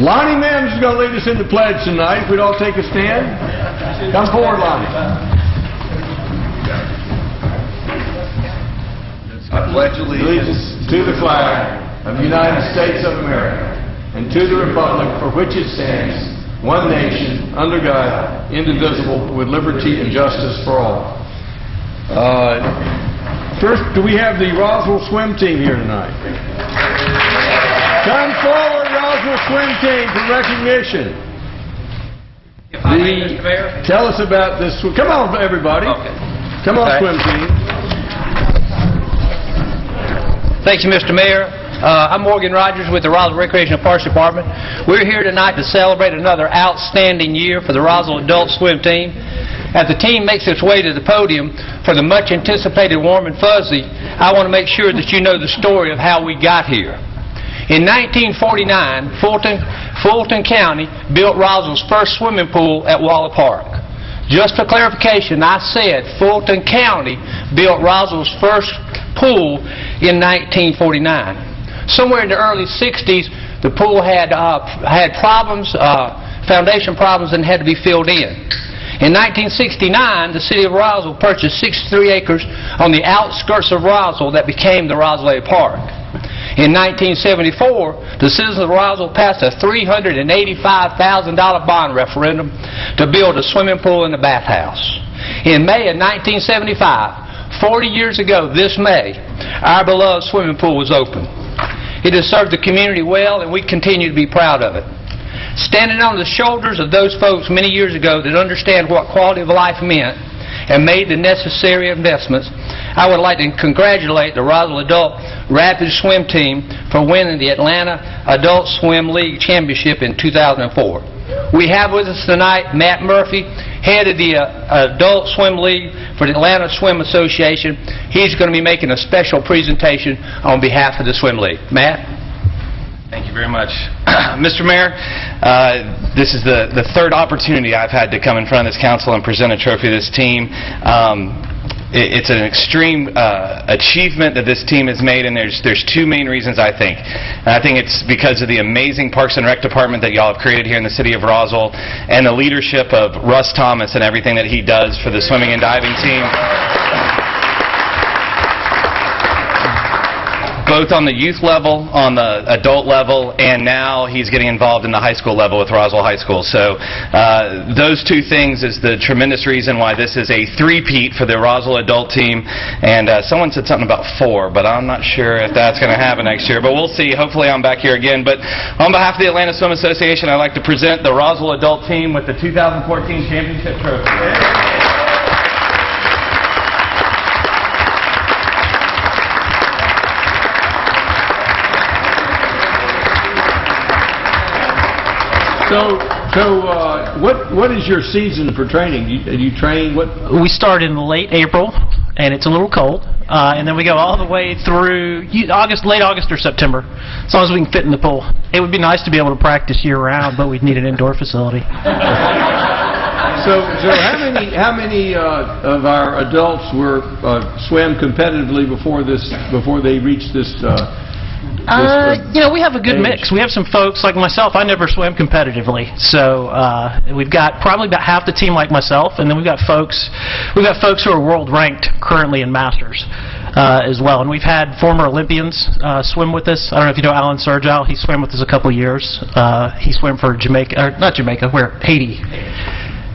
Lonnie Mims is going to lead us in the pledge tonight. If we'd all take a stand. Come forward, Lonnie. I pledge allegiance to the flag of the United States of America and to the republic for which it stands, one nation, under God, indivisible, with liberty and justice for all. First, do we have the Roswell swim team here tonight? Come forward, Roswell swim team, for recognition. Tell us about this. Come on, everybody. Okay. Come on, swim team. Thank you, Mr. Mayor. I'm Morgan Rogers with the Roswell Recreation and Parks Department. We're here tonight to celebrate another outstanding year for the Roswell Adult Swim Team. As the team makes its way to the podium for the much anticipated Warm and Fuzzy, I want to make sure that you know the story of how we got here. In 1949, Fulton County built Roswell's first swimming pool at Waller Park. Just for clarification, I said Fulton County built Roswell's first pool in 1949. Somewhere in the early 60s, the pool had problems, foundation problems, and had to be filled in. In 1969, the city of Roswell purchased 63 acres on the outskirts of Roswell that became the Roswell Park. In 1974, the citizens of Roswell passed a $385,000 bond referendum to build a swimming pool and a bathhouse. In May of 1975, 40 years ago this May, our beloved swimming pool was open. It has served the community well, and we continue to be proud of it. Standing on the shoulders of those folks many years ago that understand what quality of life meant and made the necessary investments, I would like to congratulate the Roswell Adult Rapid Swim Team for winning the Atlanta Adult Swim League Championship in 2004. We have with us tonight Matt Murphy, head of the Adult Swim League for the Atlanta Swim Association. He's going to be making a special presentation on behalf of the Swim League. Matt? Thank you very much. Mr. Mayor, this is the third opportunity I've had to come in front of this council and present a trophy to this team. It's an extreme achievement that this team has made, and there's two main reasons, I think. And I think it's because of the amazing Parks and Rec department that y'all have created here in the city of Roswell, and the leadership of Russ Thomas and everything that he does for the swimming and diving team. Both on the youth level, on the adult level, and now he's getting involved in the high school level with Roswell High School. So those two things is the tremendous reason why this is a three-peat for the Roswell adult team. And someone said something about 4, but I'm not sure if that's going to happen next year. But we'll see. Hopefully I'm back here again. But on behalf of the Atlanta Swim Association, I'd like to present the Roswell adult team with the 2014 championship trophy. So what is your season for training? Do you train what? We start in late April, and it's a little cold, and then we go all the way through late August or September, as long as we can fit in the pool. It would be nice to be able to practice year-round, but we'd need an indoor facility. So how many of our adults were swam competitively before they reached this? We have a good mix. We have some folks like myself. I never swam competitively, so we've got probably about half the team like myself, and then we've got folks who are world ranked currently in Masters as well. And we've had former Olympians swim with us. I don't know if you know Alan Sergio. He swam with us a couple of years. He swam for Jamaica, or not Jamaica, Haiti.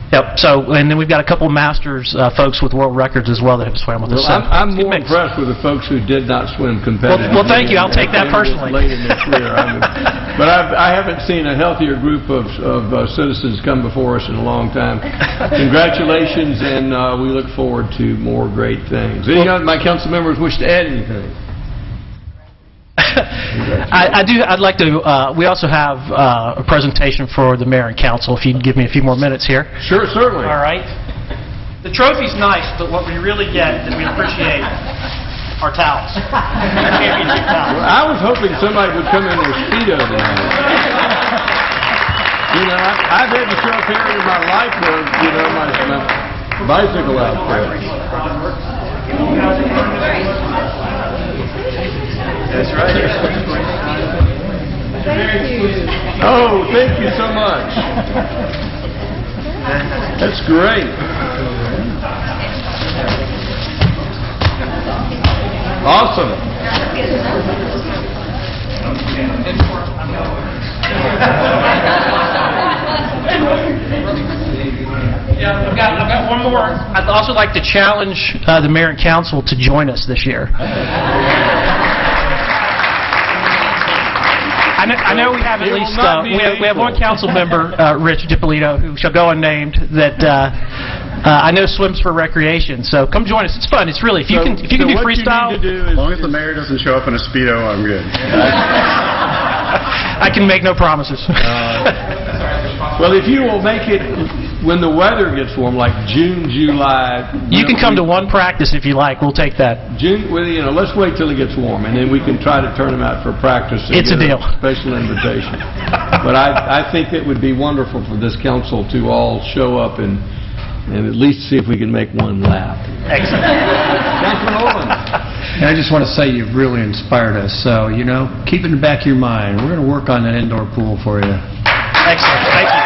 Yep. So, and then we've got a couple of Masters folks with world records as well that have swam with us. Well, so I'm more impressed with the folks who did not swim competitively. Well, thank you. I'll take that personally. Late in their career, but I haven't seen a healthier group of citizens come before us in a long time. Congratulations, and we look forward to more great things. Any of my council members wish to add anything? I'd like to, we also have a presentation for the mayor and council, if you'd give me a few more minutes here. Sure, certainly. All right. The trophy's nice, but what we really get that we appreciate are towels. Our championship towels. Well, I was hoping somebody would come in their Speedo tonight. I've had to show up here in my life with, my bicycle outfit. That's right. Oh, thank you so much. That's great. Awesome. Yeah, I've got one more. I'd also like to challenge the mayor and council to join us this year. I know we have at least we have one council member, Rich DiPolito, who shall go unnamed, that I know swims for recreation. So come join us. It's fun. It's really if you can do freestyle. As long as the mayor doesn't show up in a Speedo, I'm good. I can make no promises. Well, if you will make it when the weather gets warm, like June, July. You can come to one practice if you like. We'll take that. June, well, let's wait till it gets warm, and then we can try to turn them out for practice. It's a deal. Special invitation. But I think it would be wonderful for this council to all show up and at least see if we can make one laugh. Excellent. Councilman Orland. And I just want to say you've really inspired us. So, keep it in the back of your mind. We're going to work on that indoor pool for you. Excellent. Thank you.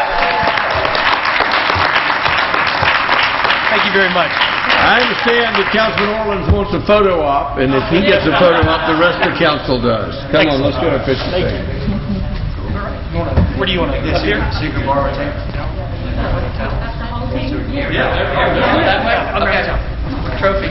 Thank you very much. I understand that Councilman Orleans wants a photo op, and if he gets a photo op, the rest of the council does. Come on, let's get a picture. Where do you want to go? Up here? So you can borrow a tape? That way? Okay. Trophy.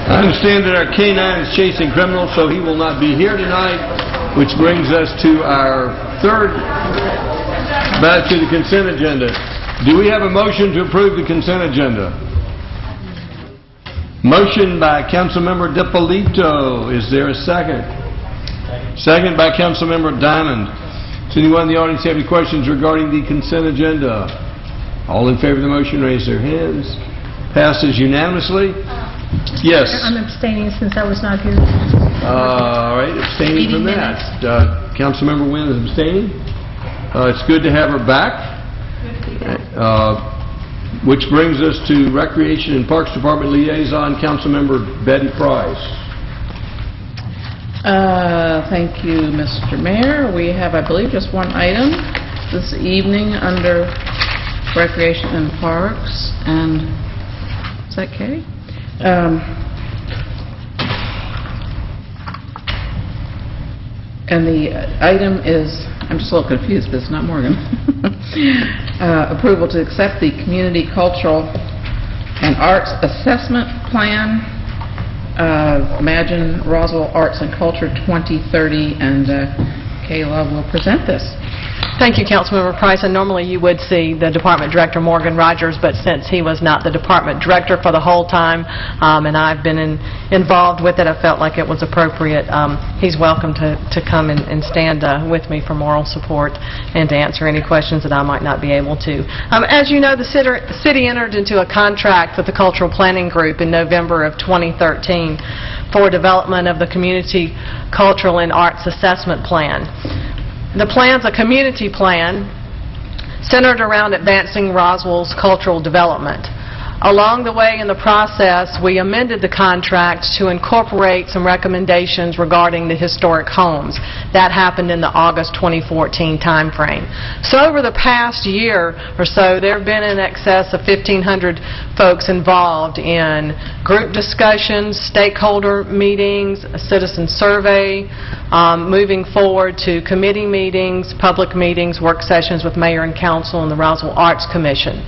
I understand that our K-9 is chasing criminals, so he will not be here tonight, which brings us to our back to the consent agenda. Do we have a motion to approve the consent agenda? Motion by Councilmember DiPolito. Is there a second? Second by Councilmember Diamond. Does anyone in the audience have any questions regarding the consent agenda? All in favor of the motion, raise their hands. Passes unanimously. Yes. I'm abstaining since I was not here. All right, abstaining from that. Councilmember Wynn is abstaining. It's good to have her back. Which brings us to Recreation and Parks Department Liaison, Councilmember Betty Price. Thank you, Mr. Mayor. We have, I believe, just one item this evening under Recreation and Parks, and is that Kay? And the item is, I'm just a little confused because it's not Morgan. Approval to accept the Community Cultural and Arts Assessment Plan Imagine Roswell Arts and Culture 2030, and Kayla will present this. Thank you, Councilmember Price. And normally you would see the Department Director, Morgan Rogers, but since he was not the Department Director for the whole time, and I've been involved with it, I felt like it was appropriate. He's welcome to come and stand with me for moral support and to answer any questions that I might not be able to. As you know, the city entered into a contract with the Cultural Planning Group in November of 2013 for development of the Community Cultural and Arts Assessment Plan. The plan's a community plan centered around advancing Roswell's cultural development. Along the way in the process, we amended the contract to incorporate some recommendations regarding the historic homes. That happened in the August 2014 timeframe. So over the past year or so, there have been in excess of 1,500 folks involved in group discussions, stakeholder meetings, a citizen survey, moving forward to committee meetings, public meetings, work sessions with mayor and council and the Roswell Arts Commission.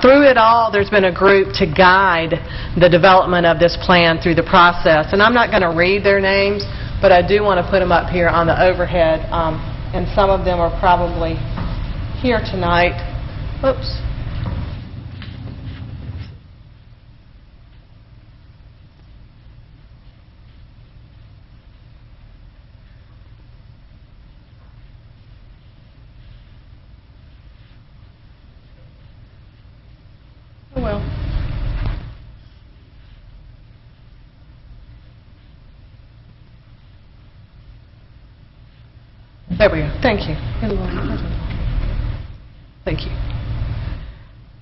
Through it all, there's been a group to guide the development of this plan through the process. And I'm not going to read their names, but I do want to put them up here on the overhead. And some of them are probably here tonight. Oops. Oh, well. There we go. Thank you. Thank you.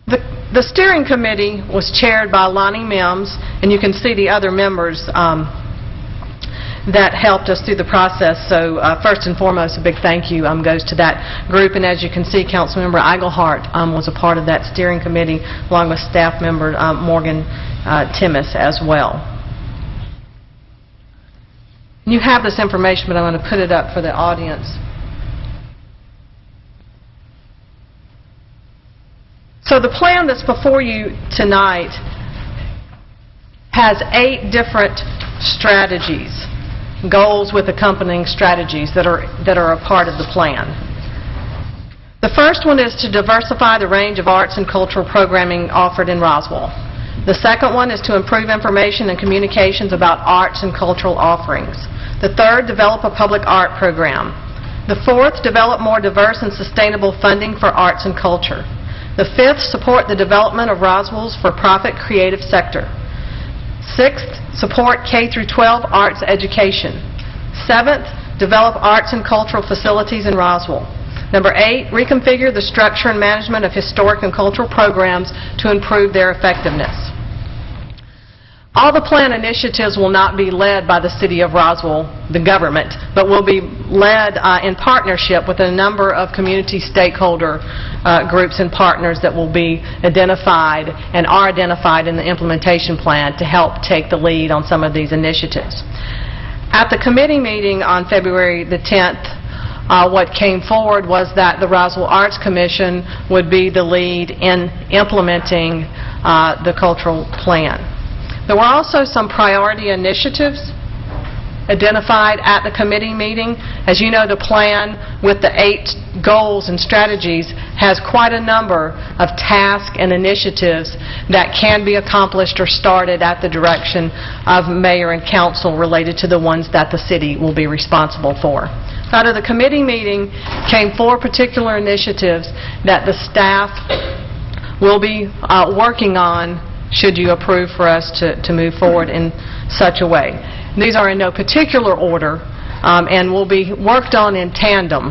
The steering committee was chaired by Lonnie Mims, and you can see the other members that helped us through the process. So first and foremost, a big thank you goes to that group. And as you can see, Councilmember Eigelhart was a part of that steering committee, along with staff member Morgan Timmis as well. You have this information, but I'm going to put it up for the audience. So the plan that's before you tonight has 8 different strategies, goals with accompanying strategies that are a part of the plan. The first one is to diversify the range of arts and cultural programming offered in Roswell. The second one is to improve information and communications about arts and cultural offerings. The third, develop a public art program. The fourth, develop more diverse and sustainable funding for arts and culture. The fifth, support the development of Roswell's for-profit creative sector. Sixth, support K-12 arts education. Seventh, develop arts and cultural facilities in Roswell. Number 8, reconfigure the structure and management of historic and cultural programs to improve their effectiveness. All the plan initiatives will not be led by the City of Roswell, the government, but will be led in partnership with a number of community stakeholder groups and partners that will be identified and are identified in the implementation plan to help take the lead on some of these initiatives. At the committee meeting on February the 10th, what came forward was that the Roswell Arts Commission would be the lead in implementing the cultural plan. There were also some priority initiatives identified at the committee meeting. As you know, the plan with the 8 goals and strategies has quite a number of tasks and initiatives that can be accomplished or started at the direction of mayor and council related to the ones that the city will be responsible for. Out of the committee meeting came 4 particular initiatives that the staff will be working on should you approve for us to move forward in such a way. These are in no particular order and will be worked on in tandem,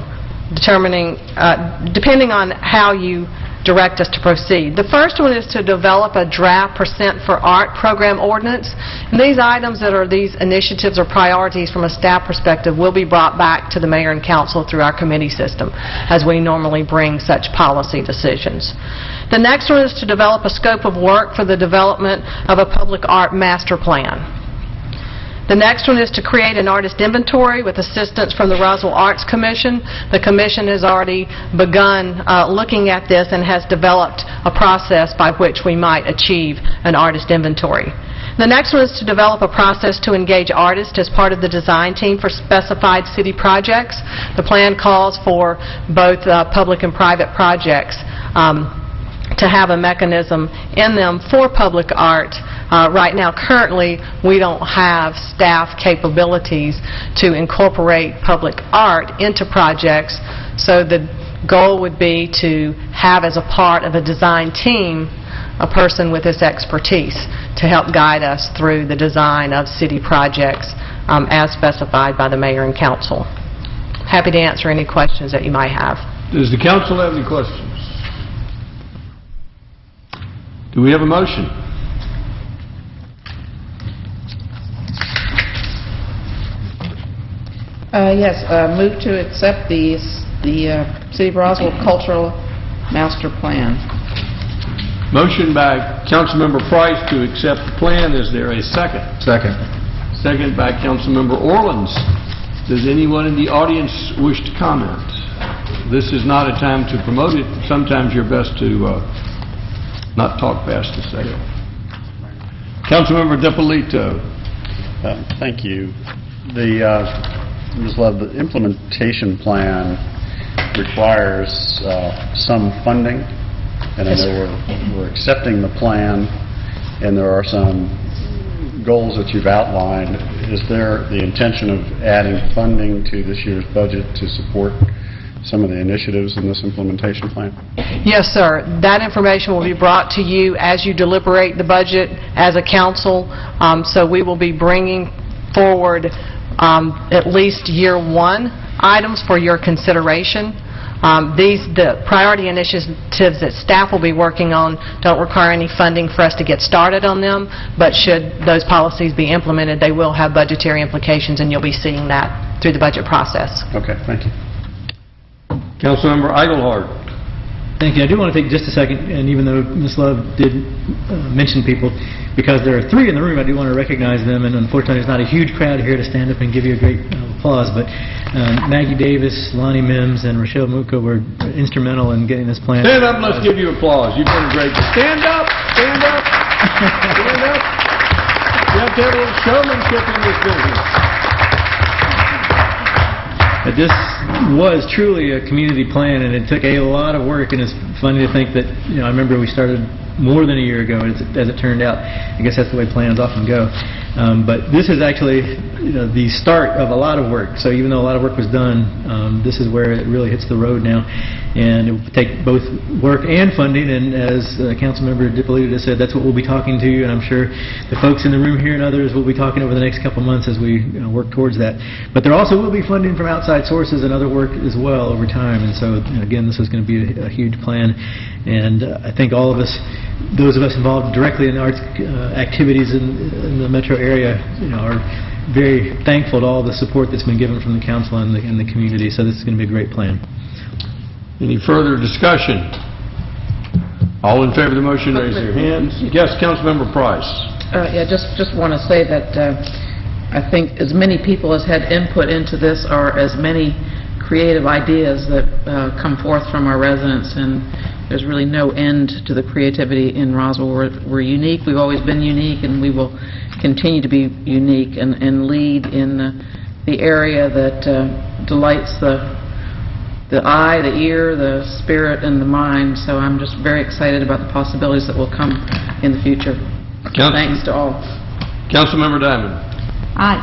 depending on how you direct us to proceed. The first one is to develop a draft Percent for Art program ordinance. And these items that are these initiatives or priorities from a staff perspective will be brought back to the mayor and council through our committee system as we normally bring such policy decisions. The next one is to develop a scope of work for the development of a public art master plan. The next one is to create an artist inventory with assistance from the Roswell Arts Commission. The Commission has already begun looking at this and has developed a process by which we might achieve an artist inventory. The next one is to develop a process to engage artists as part of the design team for specified city projects. The plan calls for both public and private projects to have a mechanism in them for public art. Right now, currently, we don't have staff capabilities to incorporate public art into projects, so the goal would be to have as a part of a design team a person with this expertise to help guide us through the design of city projects as specified by the mayor and council. Happy to answer any questions that you might have. Does the council have any questions? Do we have a motion? Yes, move to accept the City of Roswell Cultural Master Plan. Motion by Councilmember Price to accept the plan. Is there a second? Second. Second by Councilmember Orleans. Does anyone in the audience wish to comment? This is not a time to promote it. Sometimes you're best to not talk fast a second. Councilmember DiPolito. Thank you. Ms. Love, the implementation plan requires some funding, and I know we're accepting the plan, and there are some goals that you've outlined. Is there the intention of adding funding to this year's budget to support some of the initiatives in this implementation plan? Yes, sir. That information will be brought to you as you deliberate the budget as a council. So we will be bringing forward at least year one items for your consideration. The priority initiatives that staff will be working on don't require any funding for us to get started on them, but should those policies be implemented, they will have budgetary implications, and you'll be seeing that through the budget process. Okay, thank you. Councilmember Eichelhardt. Thank you. I do want to take just a second, and even though Ms. Love did mention people, because there are three in the room, I do want to recognize them, and unfortunately there's not a huge crowd here to stand up and give you a great applause, but Maggie Davis, Lonnie Mims, and Rochelle Muka were instrumental in getting this plan. Stand up, let's give you applause. You've done a great job. Stand up! Stand up! Stand up! You have to have a little showmanship in this business. This was truly a community plan, and it took a lot of work, and it's funny to think that, I remember we started more than a year ago, as it turned out. I guess that's the way plans often go. But this is actually the start of a lot of work. So even though a lot of work was done, this is where it really hits the road now. And it will take both work and funding, and as Councilmember DiPolito just said, that's what we'll be talking to you, and I'm sure the folks in the room here and others will be talking over the next couple months as we work towards that. But there also will be funding from outside sources and other work as well over time, and so again, this is going to be a huge plan, and I think all of us, those of us involved directly in arts activities in the metro area, are very thankful to all the support that's been given from the council and the community, so this is going to be a great plan. Any further discussion? All in favor of the motion, raise your hands. Yes, Councilmember Price. Yeah, just want to say that I think as many people as had input into this are as many creative ideas that come forth from our residents, and there's really no end to the creativity in Roswell. We're unique. We've always been unique, and we will continue to be unique and lead in the area that delights the eye, the ear, the spirit, and the mind. So I'm just very excited about the possibilities that will come in the future. Thanks to all. Councilmember Diamond.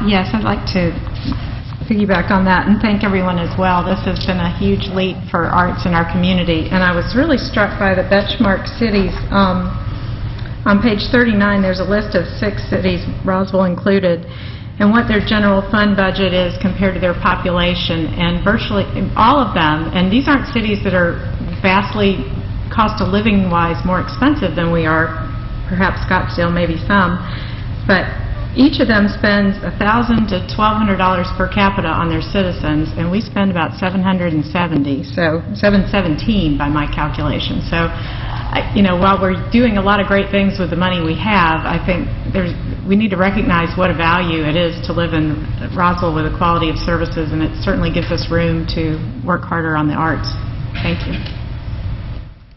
Yes, I'd like to piggyback on that and thank everyone as well. This has been a huge leap for arts in our community, and I was really struck by the benchmark cities. On page 39, there's a list of 6 cities, Roswell included, and what their general fund budget is compared to their population, and virtually all of them, and these aren't cities that are vastly cost of living wise more expensive than we are, perhaps Scottsdale, maybe some, but each of them spends $1,000 to $1,200 per capita on their citizens, and we spend about $770, so $717 by my calculation. So, while we're doing a lot of great things with the money we have, I think we need to recognize what a value it is to live in Roswell with a quality of services, and it certainly gives us room to work harder on the arts. Thank you.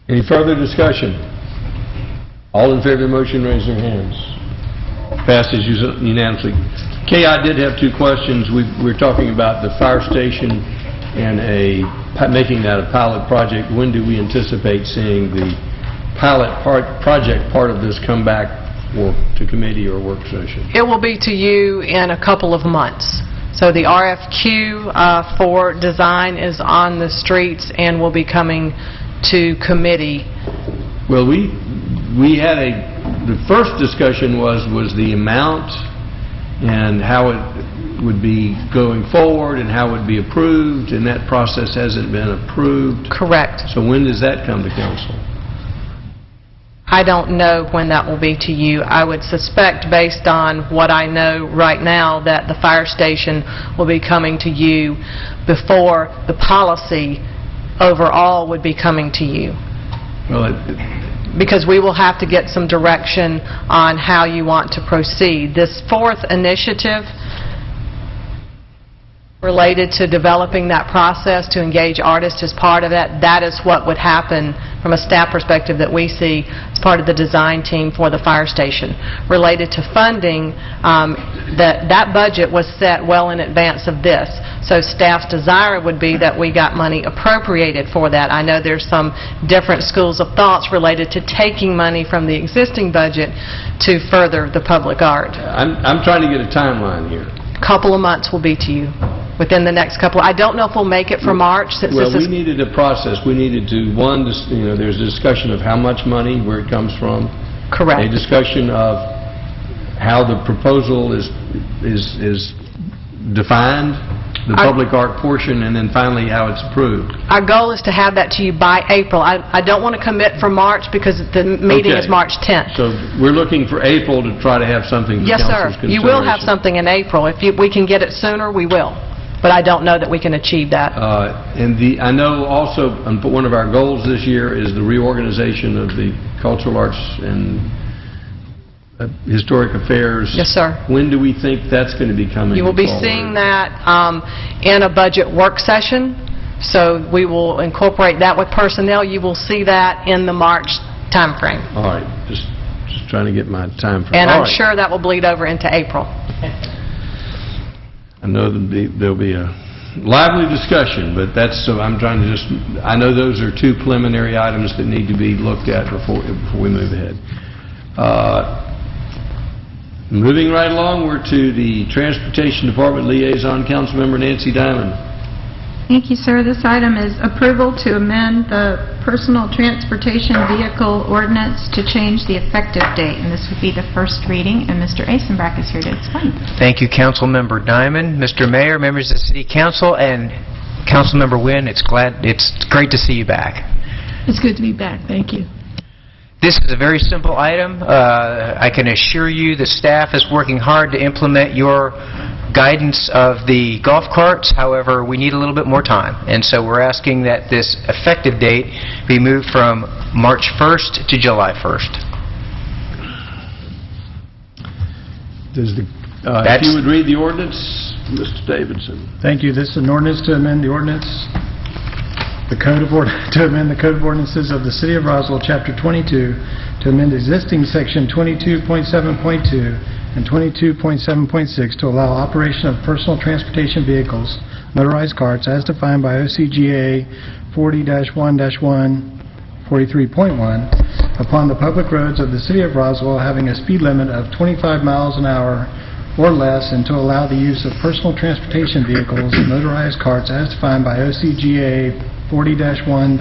Any further discussion? All in favor of the motion, raise your hands. Passes unanimously. Kay, I did have two questions. We're talking about the fire station and making that a pilot project. When do we anticipate seeing the project part of this come back to committee or work session? It will be to you in a couple of months. So the RFQ for design is on the streets and will be coming to committee. Well, we had the first discussion was the amount and how it would be going forward and how it would be approved, and that process hasn't been approved. Correct. So when does that come to council? I don't know when that will be to you. I would suspect, based on what I know right now, that the fire station will be coming to you before the policy overall would be coming to you. Well, because we will have to get some direction on how you want to proceed. This fourth initiative related to developing that process to engage artists as part of that, that is what would happen from a staff perspective that we see as part of the design team for the fire station. Related to funding, that budget was set well in advance of this. So staff's desire would be that we got money appropriated for that. I know there's some different schools of thoughts related to taking money from the existing budget to further the public art. I'm trying to get a timeline here. Couple of months will be to you. Within the next couple, I don't know if we'll make it for March since Well, this is... we needed a process. We needed to, there's a discussion of how much money, where it comes from. Correct. A discussion of how the proposal is defined, the public art portion, and then finally how it's approved. Our goal is to have that to you by April. I don't want to commit for March because the meeting is March 10th. So we're looking for April to try to have something for Yes, sir. council's consideration. You will have something in April. If we can get it sooner, we will. But I don't know that we can achieve that. I know also one of our goals this year is the reorganization of the cultural arts and historic affairs. Yes, sir. When do we think that's going to be coming forward? You will be seeing that in a budget work session. So we will incorporate that with personnel. You will see that in the March timeframe. All right. Just trying to get my time frame. And All I'm right. sure that will bleed over into April. I know there'll be a lively discussion, but I'm trying to I know those are two preliminary items that need to be looked at before we move ahead. Moving right along, we're to the Transportation Department Liaison, Councilmember Nancy Diamond. Thank you, sir. This item is approval to amend the personal transportation vehicle ordinance to change the effective date, and this would be the first reading, and Mr. Eisenbrack is here to explain. Thank you, Councilmember Diamond, Mr. Mayor, members of the City Council, and Councilmember Wynn. It's great to see you back. It's good to be back. Thank you. This is a very simple item. I can assure you the staff is working hard to implement your guidance of the golf carts. However, we need a little bit more time, and so we're asking that this effective date be moved from March 1st to July 1st. If you would read the ordinance, Mr. Davidson. Thank you. This is an ordinance to amend the ordinance, to amend the Code of Ordinances of the City of Roswell, Chapter 22, to amend existing Section 22.7.2 and 22.7.6 to allow operation of personal transportation vehicles, motorized carts, as defined by OCGA 40-1-143.1, upon the public roads of the City of Roswell having a speed limit of 25 miles an hour or less, and to allow the use of personal transportation vehicles, motorized carts, as defined by OCGA 40-1-1,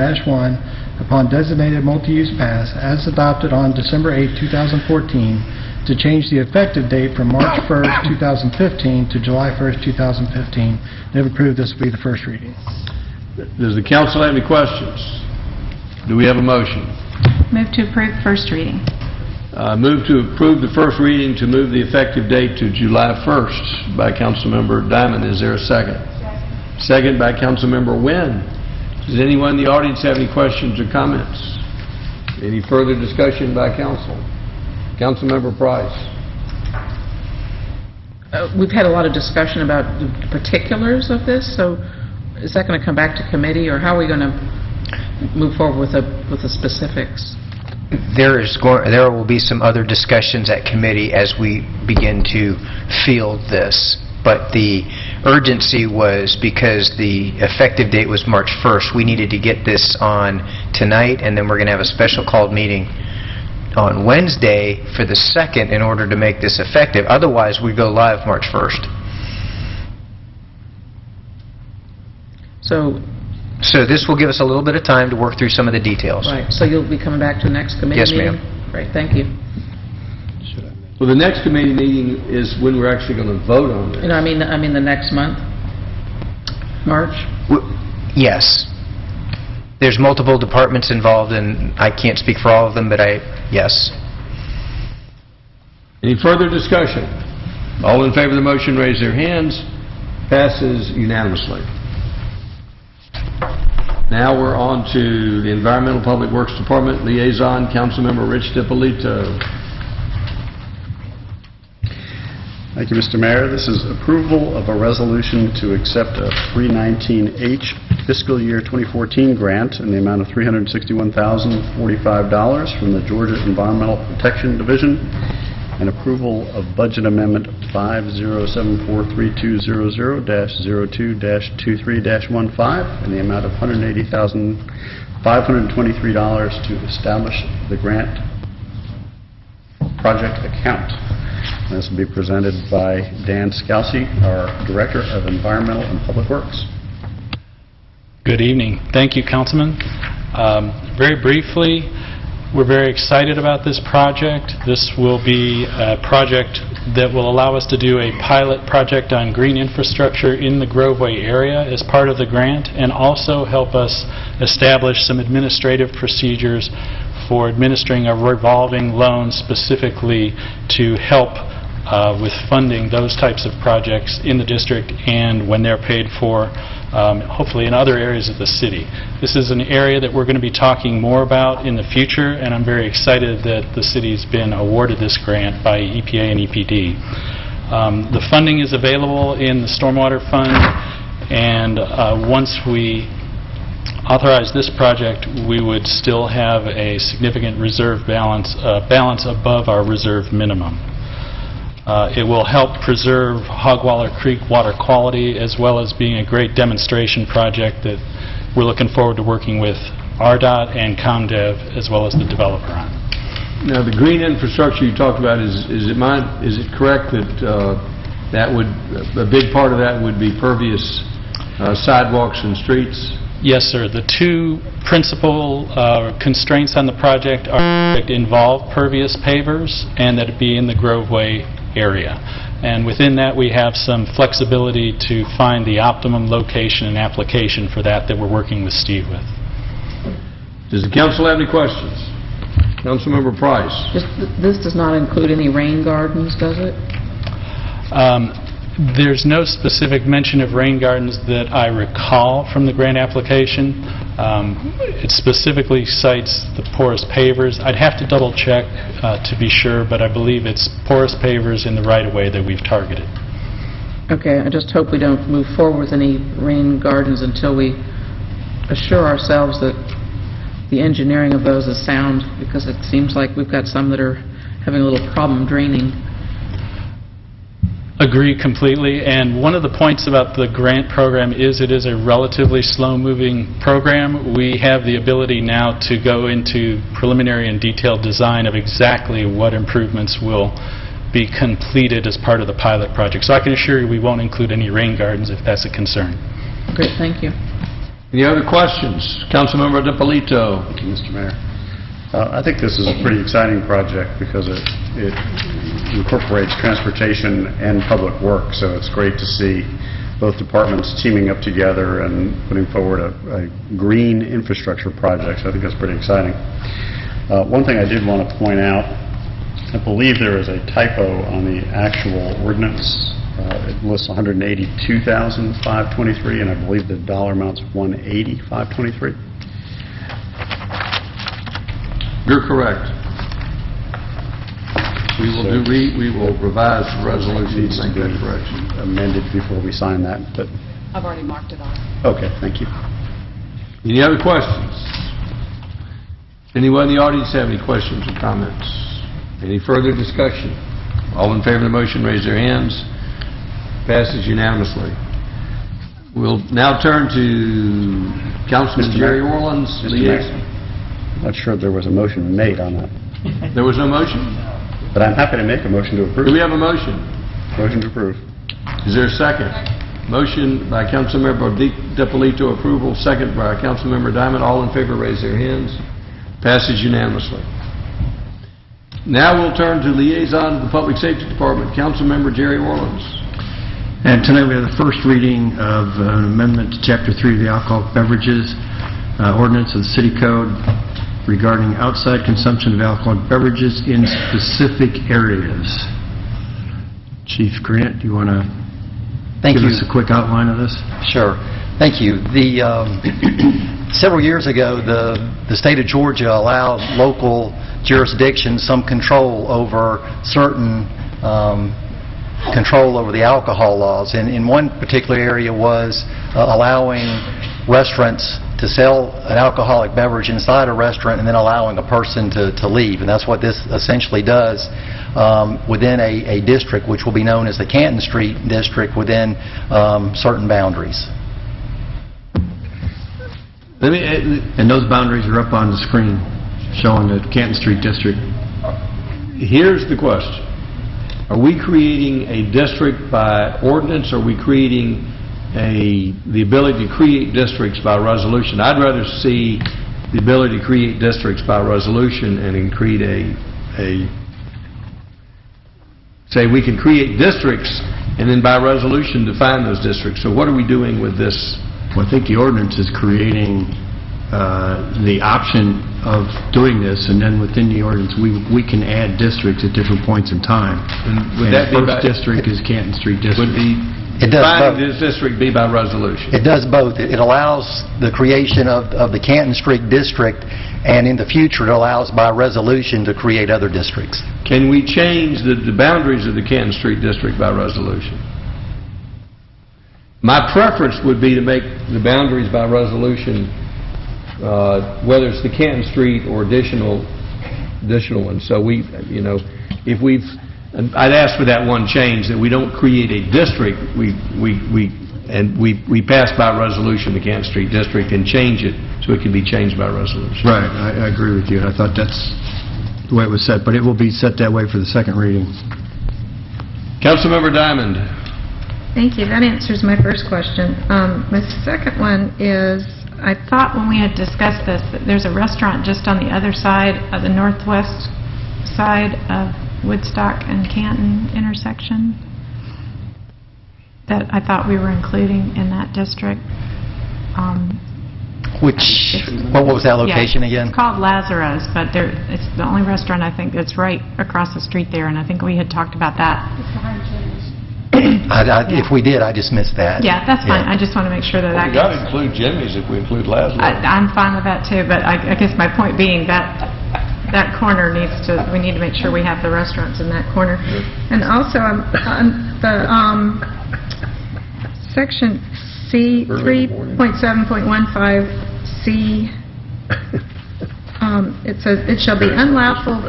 upon designated multi-use paths, as adopted on December 8, 2014, to change the effective date from March 1st, 2015 to July 1st, 2015. If approved, this will be the first reading. Does the council have any questions? Do we have a motion? Move to approve first reading. Move to approve the first reading to move the effective date to July 1st by Councilmember Diamond. Is there a second? Second by Councilmember Wynn. Does anyone in the audience have any questions or comments? Any further discussion by council? Councilmember Price. We've had a lot of discussion about the particulars of this, so is that going to come back to committee, or how are we going to move forward with the specifics? there will be some other discussions at committee as we begin to field this. But the urgency was because the effective date was March 1st. We needed to get this on tonight, and then we're going to have a special called meeting on Wednesday for the 2nd in order to make this effective. Otherwise, we go live March 1st. So this will give us a little bit of time to work through some of the details. Right, so you'll be coming back to the next committee Yes, meeting? ma'am. Great, thank you. Well, the next committee meeting is when we're actually going to vote on this. I mean the next month? March? Yes. There's multiple departments involved, and I can't speak for all of them, but yes. Any further discussion? All in favor of the motion, raise their hands. Passes unanimously. Now we're on to the Environmental Public Works Department Liaison, Councilmember Rich DiPolito. Thank you, Mr. Mayor. This is approval of a resolution to accept a 319H fiscal year 2014 grant in the amount of $361,045 from the Georgia Environmental Protection Division, and approval of budget amendment 50743200-02-23-15 in the amount of $180,523 to establish the grant project account. This will be presented by Dan Scalzi, our Director of Environmental and Public Works. Good evening. Thank you, Councilman. Very briefly, we're very excited about this project. This will be a project that will allow us to do a pilot project on green infrastructure in the Groveway area as part of the grant, and also help us establish some administrative procedures for administering a revolving loan specifically to help with funding those types of projects in the district and when they're paid for, hopefully in other areas of the city. This is an area that we're going to be talking more about in the future, and I'm very excited that the city's been awarded this grant by EPA and EPD. The funding is available in the Stormwater Fund, and once we authorize this project, we would still have a significant reserve balance above our reserve minimum. It will help preserve Hogwaller Creek water quality, as well as being a great demonstration project that we're looking forward to working with RDOT and ComDev, as well as the developer on. Now, the green infrastructure you talked about, is it correct that a big part of that would be pervious sidewalks and streets? Yes, sir. The two principal constraints on the project involve pervious pavers and that it be in the Groveway area. And within that, we have some flexibility to find the optimum location and application for that we're working with Steve with. Does the council have any questions? Councilmember Price. This does not include any rain gardens, does it? There's no specific mention of rain gardens that I recall from the grant application. It specifically cites the porous pavers. I'd have to double check to be sure, but I believe it's porous pavers in the right-of-way that we've targeted. Okay, I just hope we don't move forward with any rain gardens until we assure ourselves that the engineering of those is sound, because it seems like we've got some that are having a little problem draining. Agree completely, and one of the points about the grant program is it is a relatively slow-moving program. We have the ability now to go into preliminary and detailed design of exactly what improvements will be completed as part of the pilot project. So I can assure you we won't include any rain gardens if that's a concern. Great, thank you. Any other questions? Councilmember DiPolito. Thank you, Mr. Mayor. I think this is a pretty exciting project because it incorporates transportation and public works, so it's great to see both departments teaming up together and putting forward a green infrastructure project. So I think that's pretty exciting. One thing I did want to point out, I believe there is a typo on the actual ordinance. It lists $182,523, and I believe the dollar amount's $180,523. You're correct. We will revise the resolution to make that correction. Amended before we sign that, but I've already marked it on. okay, thank you. Any other questions? Anyone in the audience have any questions or comments? Any further discussion? All in favor of the motion, raise their hands. Passes unanimously. We'll now turn to Councilman Jerry Orland's liaison. Not sure there was a motion made on that, There was no motion? but I'm happy to make a motion to approve. Do we have a motion? Motion to approve. Is there a second? Motion by Councilmember DiPolito, approval, second by Councilmember Diamond. All in favor, raise their hands. Passes unanimously. Now we'll turn to liaison to the Public Safety Department, Councilmember Jerry Orlands. And tonight we have the first reading of an amendment to Chapter 3 of the Alcoholic Beverages Ordinance of the City Code regarding outside consumption of alcoholic beverages in specific areas. Chief Grant, do you want to give us a quick outline of this? Sure. Thank you. Several years ago, the state of Georgia allowed local jurisdictions some control over certain control over the alcohol laws. And in one particular area was allowing restaurants to sell an alcoholic beverage inside a restaurant and then allowing a person to leave. And that's what this essentially does within a district which will be known as the Canton Street District within certain boundaries. And those boundaries are up on the screen showing the Canton Street District. Here's the question. Are we creating a district by ordinance, or are we creating the ability to create districts by resolution? I'd rather see the ability to create districts by resolution and then create say we can create districts and then by resolution define those districts. So what are we doing with this? Well, I think the ordinance is creating the option of doing this, and then within the ordinance, we can add districts at different points in time. And would And that the be first district is Canton Street District. It does Defining both. this district be by resolution? It does both. It allows the creation of the Canton Street District, and in the future, it allows by resolution to create other districts. Can we change the boundaries of the Canton Street District by resolution? My preference would be to make the boundaries by resolution, whether it's the Canton Street or additional ones. So if we've, I'd ask for that one change, that we don't create a district, we pass by resolution the Canton Street District and change it so it can be changed by resolution. Right, I agree with you, and I thought that's the way it was set, but it will be set that way for the second reading. Councilmember Diamond. Thank you. That answers my first question. My second one is, I thought when we had discussed this, that there's a restaurant just on the other side of the northwest side of Woodstock and Canton intersection that I thought we were including in that district. What was that location again? It's called Lazaro's, but it's the only restaurant I think that's right across the street there, and I think we had talked about that. If we did, I just missed that. Yeah, that's fine. I just want to make sure that We got to include Jimmy's if we include Lazarus. I'm fine with that too, but I guess my point being that corner we need to make sure we have the restaurants in that corner. And also on the section C 3.7.15C, it says it shall be unlawful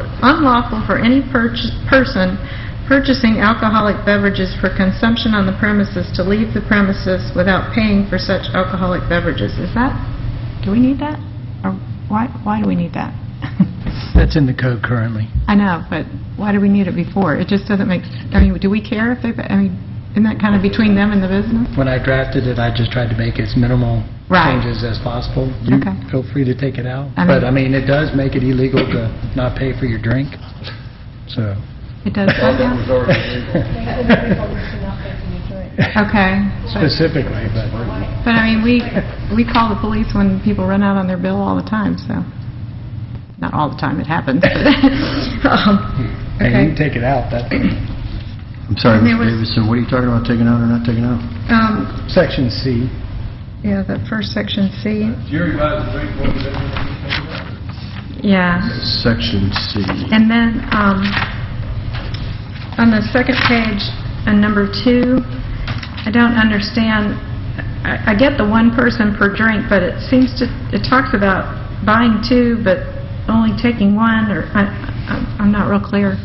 for any person purchasing alcoholic beverages for consumption on the premises to leave the premises without paying for such alcoholic beverages. Do we need that? Or why do we need that? That's in the code currently. I know, but why do we need it before? It just doesn't make, do we care if isn't that kind of between them and the business? When I drafted it, I just tried to make as minimal changes as possible. You feel free to take it out. But it does make it illegal to not pay for your drink. So. It does that now? Okay. Specifically, but we call the police when people run out on their bill all the time, so. Not all the time, it happens. But and you can take it out. I'm sorry, Mr. Davidson, what are you talking about taking out or not taking out? Section C. Yeah, the first section C. Jerry, about the 3.7. Yeah. Section C. And then on the second page, on number 2, I don't understand. I get the one person per drink, but it talks about buying 2, but only taking one, or I'm not real clear.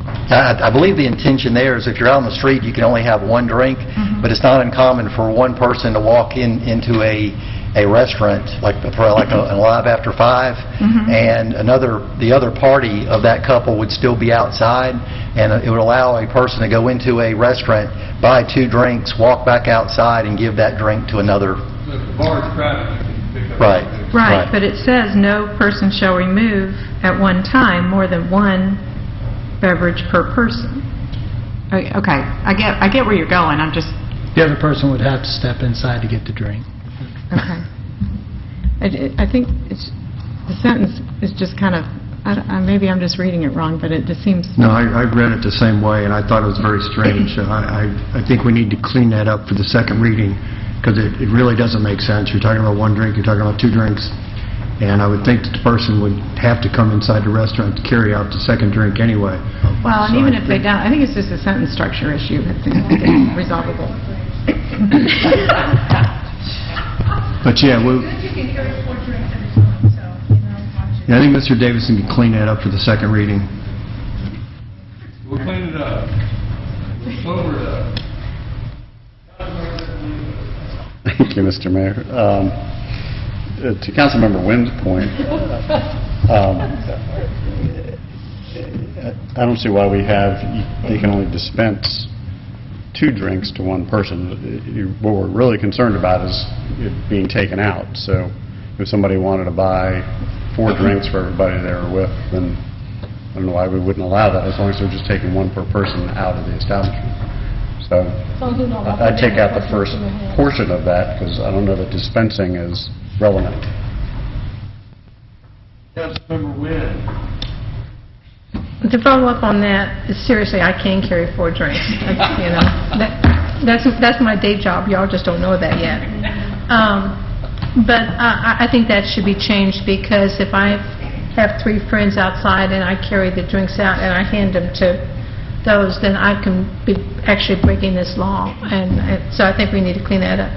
I believe the intention there is if you're out on the street, you can only have one drink, but it's not uncommon for one person to walk into a restaurant, like a Live After 5, and the other party of that couple would still be outside, and it would allow a person to go into a restaurant, buy 2 drinks, walk back outside, and give that drink to another. So if the bar's crowded, you can pick up. Right, but it says no person shall remove at one time more than one beverage per person. Okay, I get where you're going, I'm just... The other person would have to step inside to get the drink. Okay. I think the sentence is just kind of, maybe I'm just reading it wrong, but it just seems... No, I read it the same way, and I thought it was very strange. I think we need to clean that up for the second reading, because it really doesn't make sense. You're talking about 1 drink, you're talking about 2 drinks, and I would think that the person would have to come inside the restaurant to carry out the second drink anyway. Well, and even if they don't, I think it's just a sentence structure issue that's resolvable. But yeah, I think Mr. Davison can clean that up for the second reading. We'll clean it up. We'll sober it up. Thank you, Mr. Mayor. To Councilmember Wynn's point, I don't see why they can only dispense 2 drinks to one person. What we're really concerned about is it being taken out. So if somebody wanted to buy 4 drinks for everybody they were with, then I don't know why we wouldn't allow that, as long as they're just taking 1 per person out of the establishment. So I'd take out the first portion of that, because I don't know that dispensing is relevant. Councilmember Wynn. To follow up on that, seriously, I can carry 4 drinks. That's my day job. Y'all just don't know that yet. But I think that should be changed, because if I have 3 friends outside and I carry the drinks out and I hand them to those, then I can be actually breaking this law. And so I think we need to clean that up.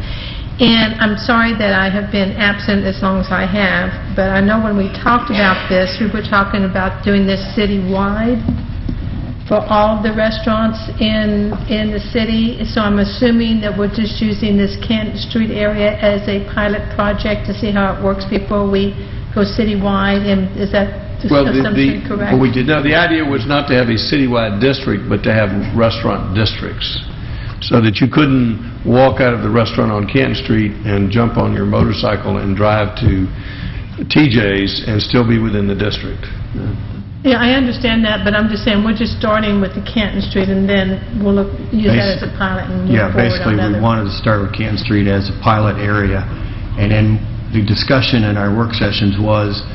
And I'm sorry that I have been absent as long as I have, but I know when we talked about this, we were talking about doing this citywide for all of the restaurants in the city. So I'm assuming that we're just using this Canton Street area as a pilot project to see how it works before we go citywide. And is that assumption correct? Well, we did. No, the idea was not to have a citywide district, but to have restaurant districts, so that you couldn't walk out of the restaurant on Canton Street and jump on your motorcycle and drive to TJ's and still be within the district. Yeah, I understand that, but I'm just saying, we're just starting with the Canton Street, and then we'll use that as a pilot and move forward on basically we wanted to start with Canton Street as a pilot area, and then the discussion in our work sessions was,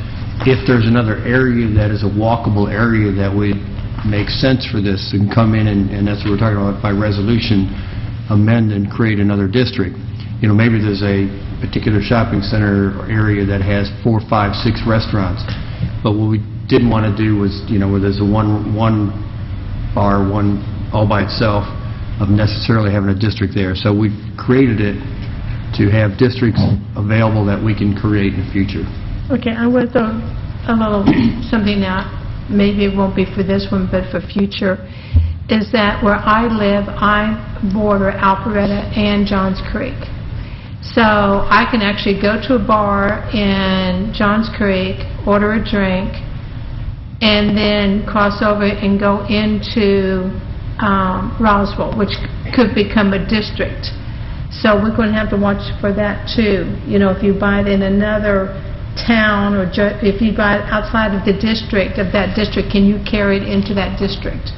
if there's another area that is a walkable area that would make sense for this, and come in, and that's what we're talking about by resolution, amend and create another district. Maybe there's a particular shopping center or area that has 4, 5, 6 restaurants, but what we didn't want to do was, where there's a one bar, one all by itself, of necessarily having a district there. So we created it to have districts available that we can create in the future. Okay, I would throw a little something out. Maybe it won't be for this one, but for future, is that where I live, I border Alpharetta and Johns Creek. So I can actually go to a bar in Johns Creek, order a drink, and then cross over and go into Roswell, which could become a district. So we're going to have to watch for that too. If you buy it in another town, or if you buy it outside of the district, can you carry it into that district?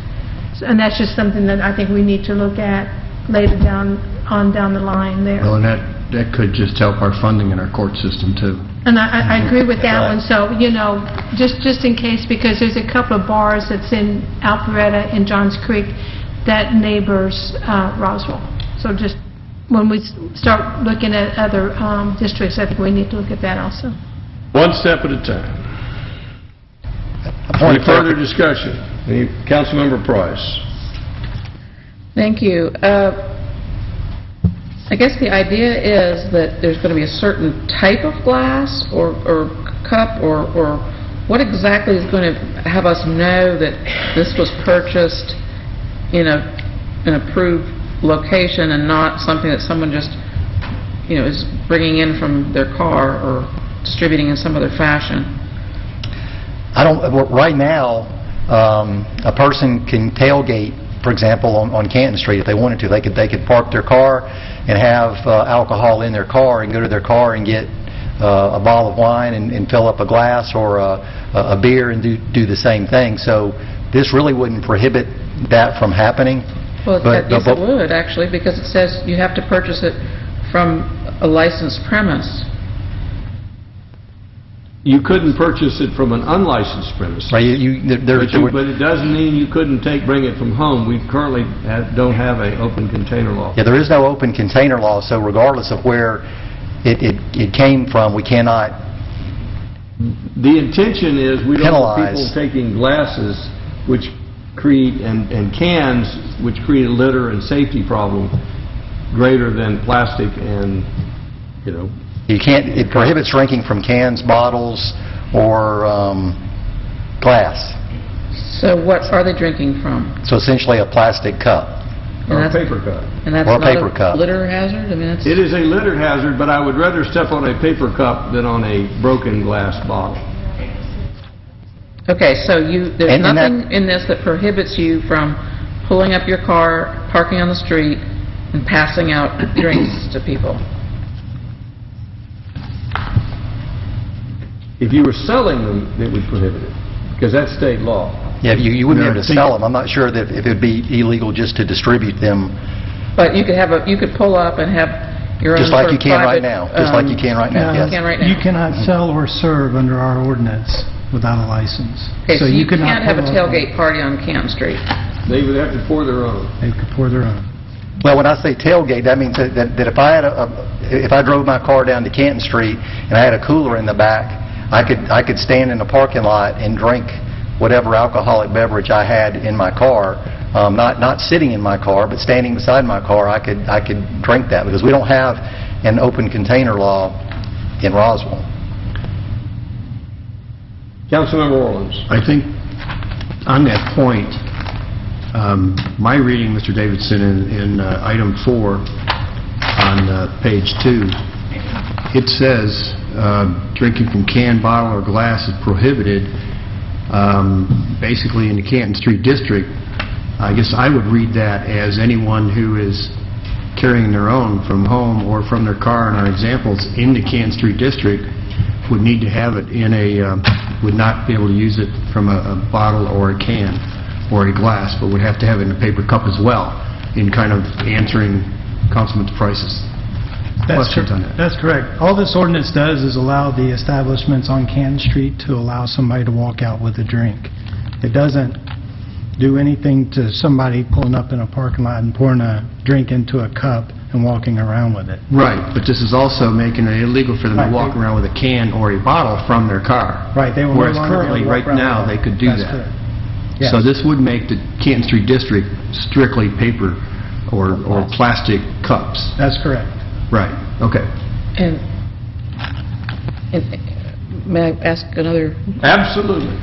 And that's just something that I think we need to look at later down the line there. Well, and that could just help our funding in our court system too. And I agree with that one. So, just in case, because there's a couple of bars that's in Alpharetta and Johns Creek that neighbors Roswell. So just when we start looking at other districts, I think we need to look at that also. One step at a time. Any further discussion? Councilmember Price. Thank you. I guess the idea is that there's going to be a certain type of glass or cup or what exactly is going to have us know that this was purchased in an approved location and not something that someone just, is bringing in from their car or distributing in some other fashion? Right now, a person can tailgate, for example, on Canton Street if they wanted to. They could park their car and have alcohol in their car and go to their car and get a bottle of wine and fill up a glass or a beer and do the same thing. So this really wouldn't prohibit that from happening. Well, yes, it would, actually, because it says you have to purchase it from a licensed premise. You couldn't purchase it from an unlicensed premise. Right, but it doesn't mean you couldn't bring it from home. We currently don't have an open container law. Yeah, there is no open container law, so regardless of where it came from, we cannot The intention is we don't want penalize people taking glasses which create and cans which create a litter and safety problem greater than plastic and, it prohibits drinking from cans, bottles, or glass. So what are they drinking from? So essentially a plastic cup. or a paper cup. And that's Or a not paper cup. litter hazard? I mean, that's... It is a litter hazard, but I would rather step on a paper cup than on a broken glass bottle. Okay, so there's And that- nothing in this that prohibits you from pulling up your car, parking on the street, and passing out drinks to people? If you were selling them, it would prohibit it, because that's state law. Yeah, you wouldn't be able to sell them. I'm not sure that if it would be illegal just to distribute them, But you could pull up and have your own just like sort you of can right private, now. Just like you can right now, You yes. can right now. You cannot sell or serve under our ordinance without a license. Okay, so you could not can't have a pull up- tailgate party on Canton Street. They would have to pour their own. They could pour their own. Well, when I say tailgate, that means that if I had if I drove my car down to Canton Street and I had a cooler in the back, I could stand in the parking lot and drink whatever alcoholic beverage I had in my car, not sitting in my car, but standing beside my car. I could drink that because we don't have an open container law in Roswell. Councilmember Orleans. I think on that point, my reading, Mr. Davidson, in item 4 on page 2, it says drinking from can, bottle, or glass is prohibited, basically in the Canton Street District. I guess I would read that as anyone who is carrying their own from home or from their car, in our examples, in the Canton Street District would need to have it in would not be able to use it from a bottle or a can or a glass, but would have to have it in a paper cup as well, in kind of answering Councilman Price's questions on that. That's correct. All this ordinance does is allow the establishments on Canton Street to allow somebody to walk out with a drink. It doesn't do anything to somebody pulling up in a parking lot and pouring a drink into a cup and walking around with it. Right, but this is also making it illegal for them to Right. walk around with a can or a bottle from their car. Right, they will no Whereas longer be able currently, to walk right around now, with they it. could do That's that. correct. Yes. So this would make the Canton Street District strictly paper or plastic cups. That's correct. Right, okay. And may I ask another? Absolutely.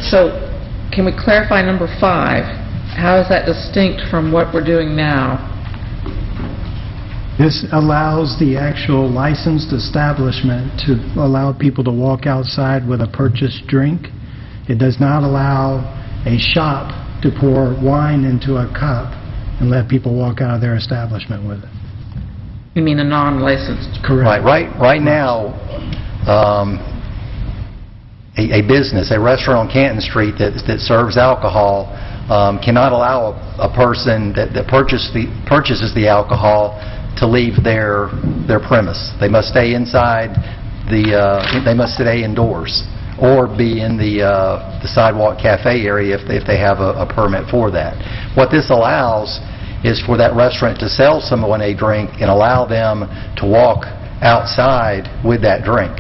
So, can we clarify number 5? How is that distinct from what we're doing now? This allows the actual licensed establishment to allow people to walk outside with a purchased drink. It does not allow a shop to pour wine into a cup and let people walk out of their establishment with it. You mean a non-licensed? Correct. Right now, a business, a restaurant on Canton Street that serves alcohol cannot allow a person that purchases the alcohol to leave their premise. They must stay inside they must stay indoors or be in the sidewalk cafe area if they have a permit for that. What this allows is for that restaurant to sell someone a drink and allow them to walk outside with that drink.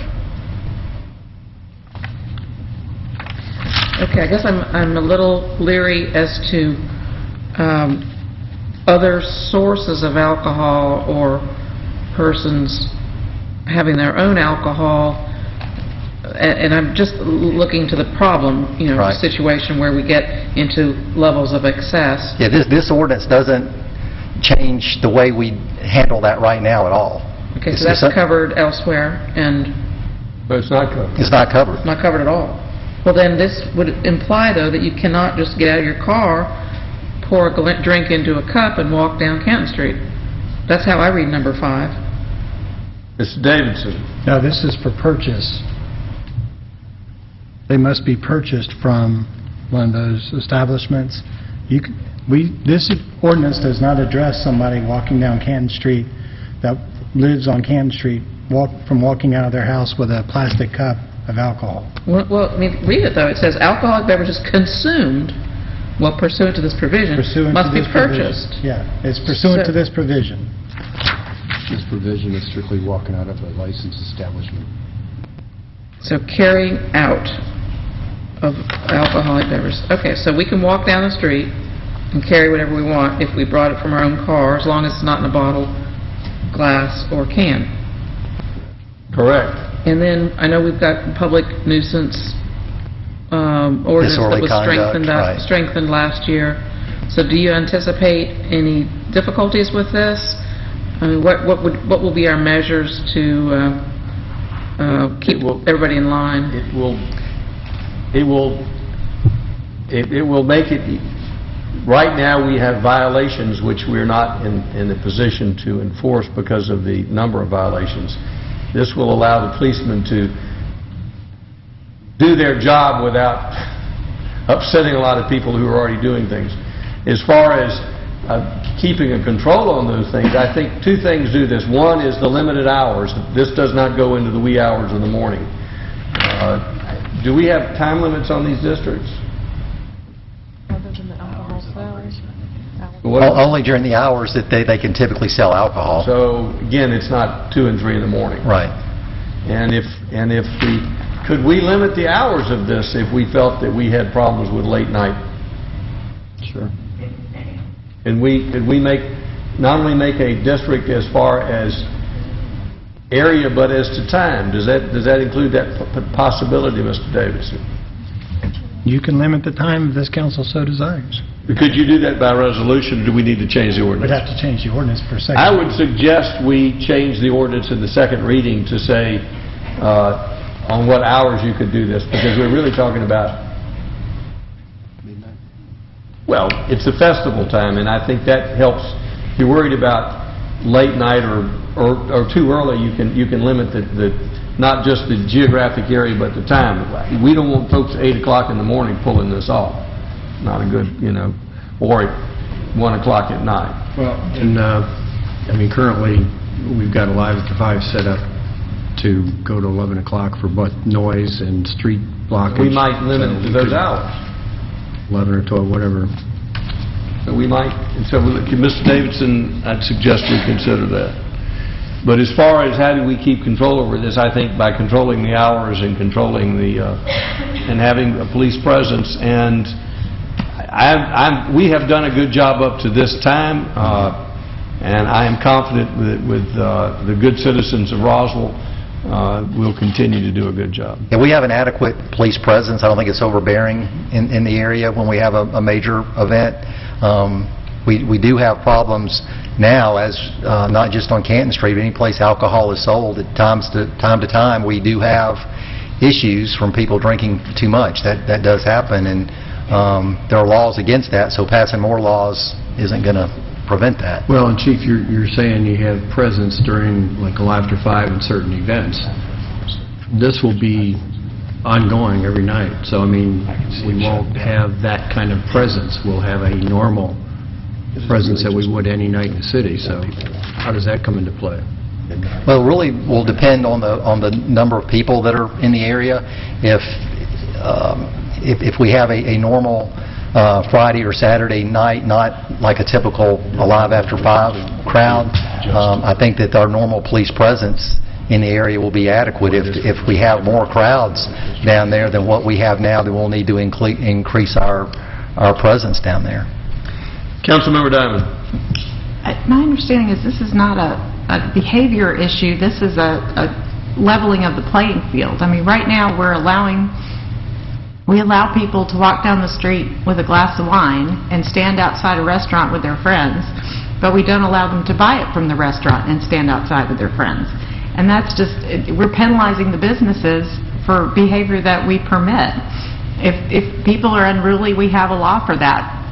Okay, I guess I'm a little leery as to other sources of alcohol or persons having their own alcohol and I'm just looking to the problem, Right. situation where we get into levels of excess. Yeah, this ordinance doesn't change the way we handle that right now at all. Okay, It's- so that's it's not- covered elsewhere and But it's not covered. It's not covered. not covered at all. Well, then this would imply, though, that you cannot just get out of your car, pour a drink into a cup, and walk down Canton Street. That's how I read number 5. Mr. Davidson. No, this is for purchase. They must be purchased from one of those establishments. This ordinance does not address somebody walking down Canton Street that lives on Canton Street, from walking out of their house with a plastic cup of alcohol. Well, I mean, read it, though. It says alcoholic beverages consumed, pursuant to this provision, Pursuant to must be this provision. purchased. Yeah, it's pursuant So- to this provision. This provision is strictly walking out of a licensed establishment. So carrying out of alcoholic beverages. Okay, so we can walk down the street and carry whatever we want if we brought it from our own car, as long as it's not in a bottle, glass, or can. Correct. And then, I know we've got public nuisance ordinance that Disorderly was conduct, right. strengthened last year. So do you anticipate any difficulties with this? I mean, what will be our measures to keep everybody in line? It will make it, right now we have violations which we're not in a position to enforce because of the number of violations. This will allow the policemen to do their job without upsetting a lot of people who are already doing things. As far as keeping a control on those things, I think two things do this. One is the limited hours. This does not go into the wee hours of the morning. Do we have time limits on these districts? Only during the hours that they can typically sell alcohol. So, again, it's not 2 and 3 in the morning. Right. Could we limit the hours of this if we felt that we had problems with late night? Sure. And could we not only make a district as far as area, but as to time? Does that include that possibility, Mr. Davidson? You can limit the time if this council so desires. Could you do that by resolution, or do we need to change the We'd ordinance? have to change the ordinance per se. I would suggest we change the ordinance in the second reading to say on what hours you could do this, because we're really talking about, well, it's the festival time, and I think that helps. If you're worried about late night or too early, you can limit the not just the geographic area, but the time. We don't want folks at 8 o'clock in the morning pulling this off. Not a good, or at 1 o'clock at night. Well, and, currently, we've got a Live After 5 set up to go to 11 o'clock for both noise and street blockage. We might limit it to those hours. 11 or 12, whatever. So we might, Mr. Davidson, I'd suggest we consider that. But as far as how do we keep control over this, I think by controlling the hours and controlling and having a police presence, and we have done a good job up to this time, and I am confident with the good citizens of Roswell we'll continue to do a good job. Yeah, we have an adequate police presence. I don't think it's overbearing in the area when we have a major event. We do have problems now, as not just on Canton Street, but any place alcohol is sold. At time to time, we do have issues from people drinking too much. That does happen, and there are laws against that, so passing more laws isn't going to prevent that. Well, and Chief, you're saying you have presence during like a Live After 5 and certain events. This will be ongoing every night, so we won't have that kind of presence. We'll have a normal presence that we would any night in the city, so how does that come into play? Well, it really will depend on the number of people that are in the area. If we have a normal Friday or Saturday night, not like a typical Live After 5 crowd, I think that our normal police presence in the area will be adequate. If we have more crowds down there than what we have now, then we'll need to increase our presence down there. Councilmember Diamond. My understanding is this is not a behavior issue. This is a leveling of the playing field. I mean, right now, we allow people to walk down the street with a glass of wine and stand outside a restaurant with their friends, but we don't allow them to buy it from the restaurant and stand outside with their friends. And that's just, we're penalizing the businesses for behavior that we permit. If people are unruly, we have a law for that.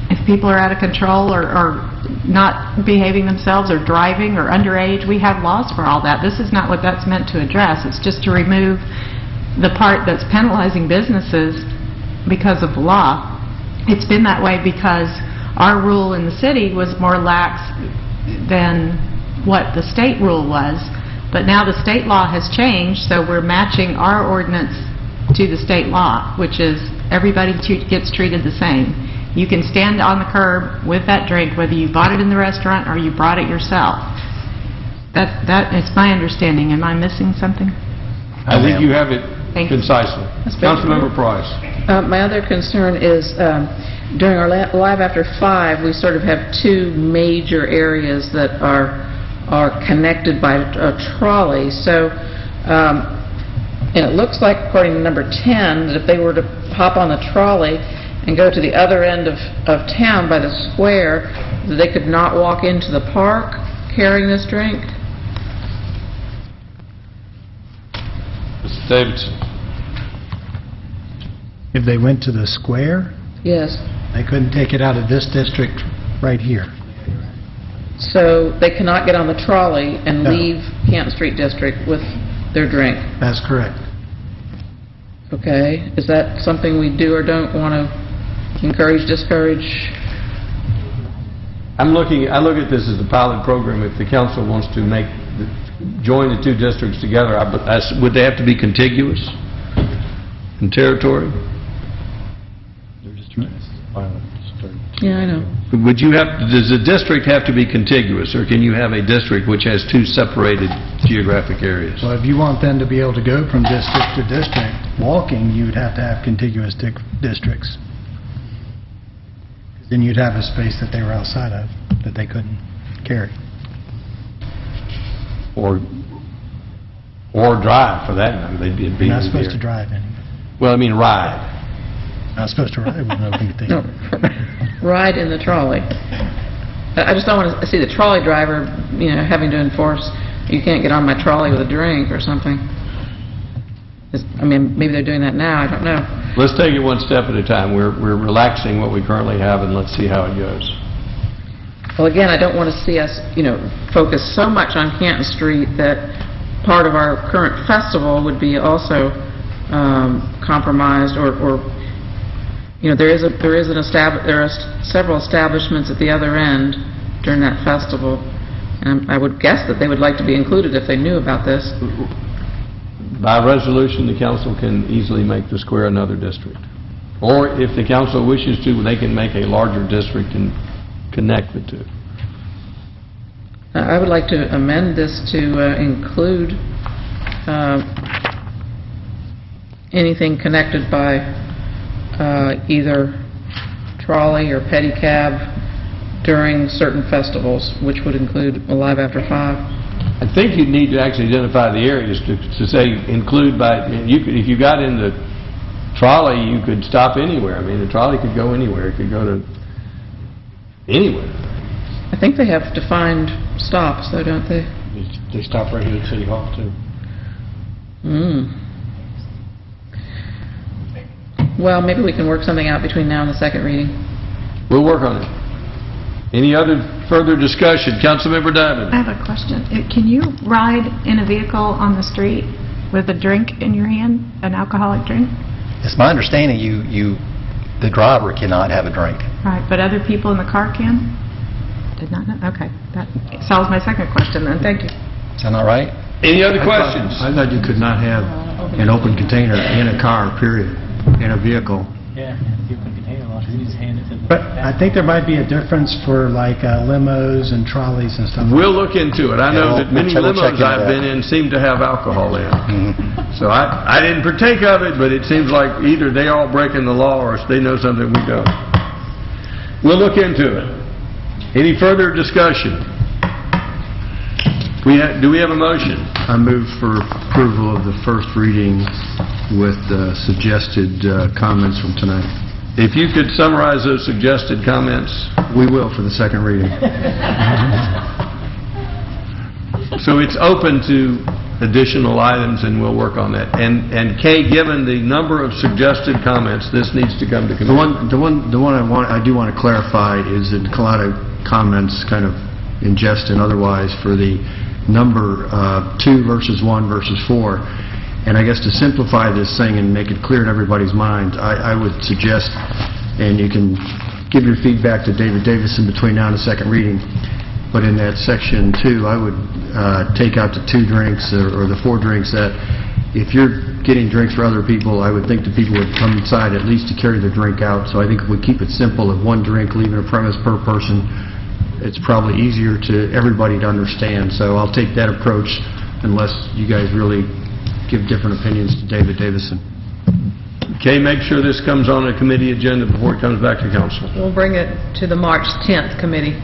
If people are out of control or not behaving themselves or driving or underage, we have laws for all that. This is not what that's meant to address. It's just to remove the part that's penalizing businesses because of the law. It's been that way because our rule in the city was more lax than what the state rule was. But now the state law has changed, so we're matching our ordinance to the state law, which is everybody gets treated the same. You can stand on the curb with that drink, whether you bought it in the restaurant or you brought it yourself. That is my understanding. Am I missing something? I think you have it Thank you. concisely. Councilmember Price. My other concern is during our Live After 5, we sort of have two major areas that are connected by a trolley. So, and it looks like, according to number 10, that if they were to hop on the trolley and go to the other end of town by the square, that they could not walk into the park carrying this drink? Mr. Davidson. If they went to the square, Yes. they couldn't take it out of this district right here. So they cannot get on the trolley and No. leave Canton Street District with their drink? That's correct. Okay. Is that something we do or don't want to encourage, discourage? I look at this as a pilot program. If the council wants to join the two districts together, would they have to be contiguous in territory? They're just trying to pilot. Yeah, I know. Does the district have to be contiguous, or can you have a district which has two separated geographic areas? So if you want them to be able to go from district to district walking, you would have to have contiguous districts. Then you'd have a space that they were outside of, that they couldn't carry. Or drive, for that matter. They'd be You're not supposed to drive anyway. Well, I mean ride. Not supposed to ride with an open container. No, ride in the trolley. I just don't want to see the trolley driver, having to enforce, you can't get on my trolley with a drink or something. I mean, maybe they're doing that now, I don't know. Let's take it one step at a time. We're relaxing what we currently have, and let's see how it goes. Well, again, I don't want to see us, focus so much on Canton Street that part of our current festival would be also compromised, or there are several establishments at the other end during that festival, and I would guess that they would like to be included if they knew about this. By resolution, the council can easily make the square another district. Or if the council wishes to, they can make a larger district and connect the two. I would like to amend this to include anything connected by either trolley or pedicab during certain festivals, which would include Live After 5. I think you'd need to actually identify the areas to say include by, if you got in the trolley, you could stop anywhere. I mean, the trolley could go anywhere. It could go to anywhere. I think they have defined stops, though, don't they? They stop right here at City Hall, too. Well, maybe we can work something out between now and the second reading. We'll work on it. Any other further discussion? Councilmember Diamond. I have a question. Can you ride in a vehicle on the street with a drink in your hand, an alcoholic drink? It's my understanding the driver cannot have a drink. Right, but other people in the car can? Did not know? Okay. That solves my second question then. Thank you. Is that not right? Any other questions? I thought you could not have an open container in a car, period, in a vehicle. Yeah, the open container law, you just hand it to the... But I think there might be a difference for like limos and trolleys and stuff. We'll look into it. I know that many we'll check limos into I've that. been in seem to have alcohol in. So I didn't partake of it, but it seems like either they all breaking the law or they know something we don't. We'll look into it. Any further discussion? Do we have a motion? I move for approval of the first reading with suggested comments from tonight. If you could summarize those suggested comments. We will for the second reading. So it's open to additional items, and we'll work on that. And Kay, given the number of suggested comments, this needs to come to committee. The one I do want to clarify is that a lot of comments kind of in jest and otherwise for the number 2 versus 1 versus 4. And I guess to simplify this thing and make it clear in everybody's mind, I would suggest, and you can give your feedback to David Davison between now and the second reading, but in that section 2, I would take out the 2 drinks or the 4 drinks that if you're getting drinks for other people, I would think the people would come inside at least to carry their drink out. So I think if we keep it simple of 1 drink leaving a premise per person, it's probably easier to everybody to understand. So I'll take that approach unless you guys really give different opinions to David Davison. Kay, make sure this comes on a committee agenda before it comes back to council. We'll bring it to the March 10th committee.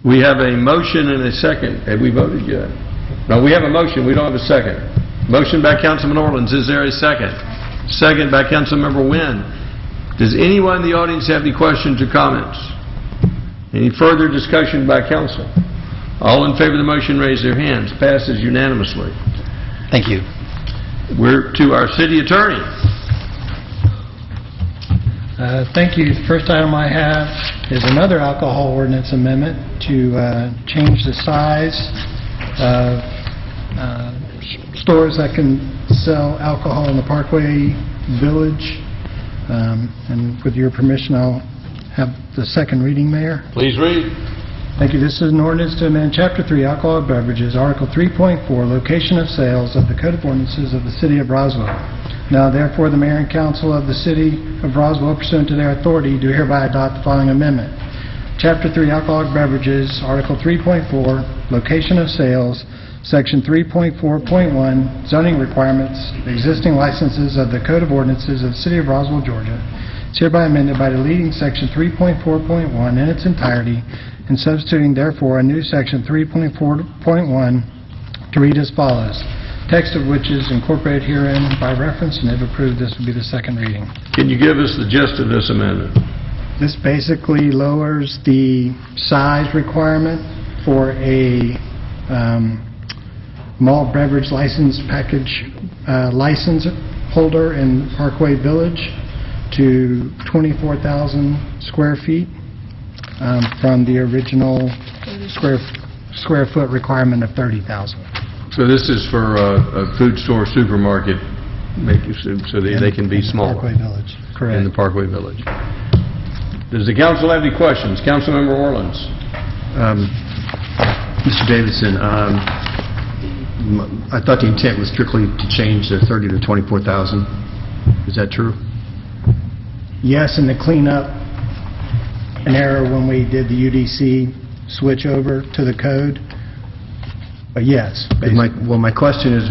We have a motion and a second. Have we voted yet? No, we have a motion. We don't have a second. Motion by Councilman Orleans. Is there a second? Second by Councilmember Wynn. Does anyone in the audience have any questions or comments? Any further discussion by council? All in favor of the motion, raise their hands. Passes unanimously. Thank you. We're to our city attorney. Thank you. The first item I have is another alcohol ordinance amendment to change the size of stores that can sell alcohol in the Parkway Village. And with your permission, I'll have the second reading, Mayor. Please read. Thank you. This is an ordinance to amend Chapter 3, Alcoholic Beverages, Article 3.4, Location of Sales of the Code of Ordinances of the City of Roswell. Now, therefore, the Mayor and Council of the City of Roswell, pursuant to their authority, do hereby adopt the following amendment. Chapter 3, Alcoholic Beverages, Article 3.4, Location of Sales, Section 3.4.1, Zoning Requirements, existing licenses of the Code of Ordinances of the City of Roswell, Georgia. It's hereby amended by deleting Section 3.4.1 in its entirety and substituting, therefore, a new Section 3.4.1 to read as follows. Text of which is incorporated herein by reference, and if approved, this will be the second reading. Can you give us the gist of this amendment? This basically lowers the size requirement for a malt beverage license package license holder in Parkway Village to 24,000 square feet from the original square foot requirement of 30,000. So this is for a food store, supermarket, so they can be smaller. Parkway Village, correct. In the Parkway Village. Does the council have any questions? Councilmember Orleans. Mr. Davidson, I thought the intent was strictly to change the 30 to 24,000. Is that true? Yes, and to clean up an error when we did the UDC switch over to the code. But yes. My question is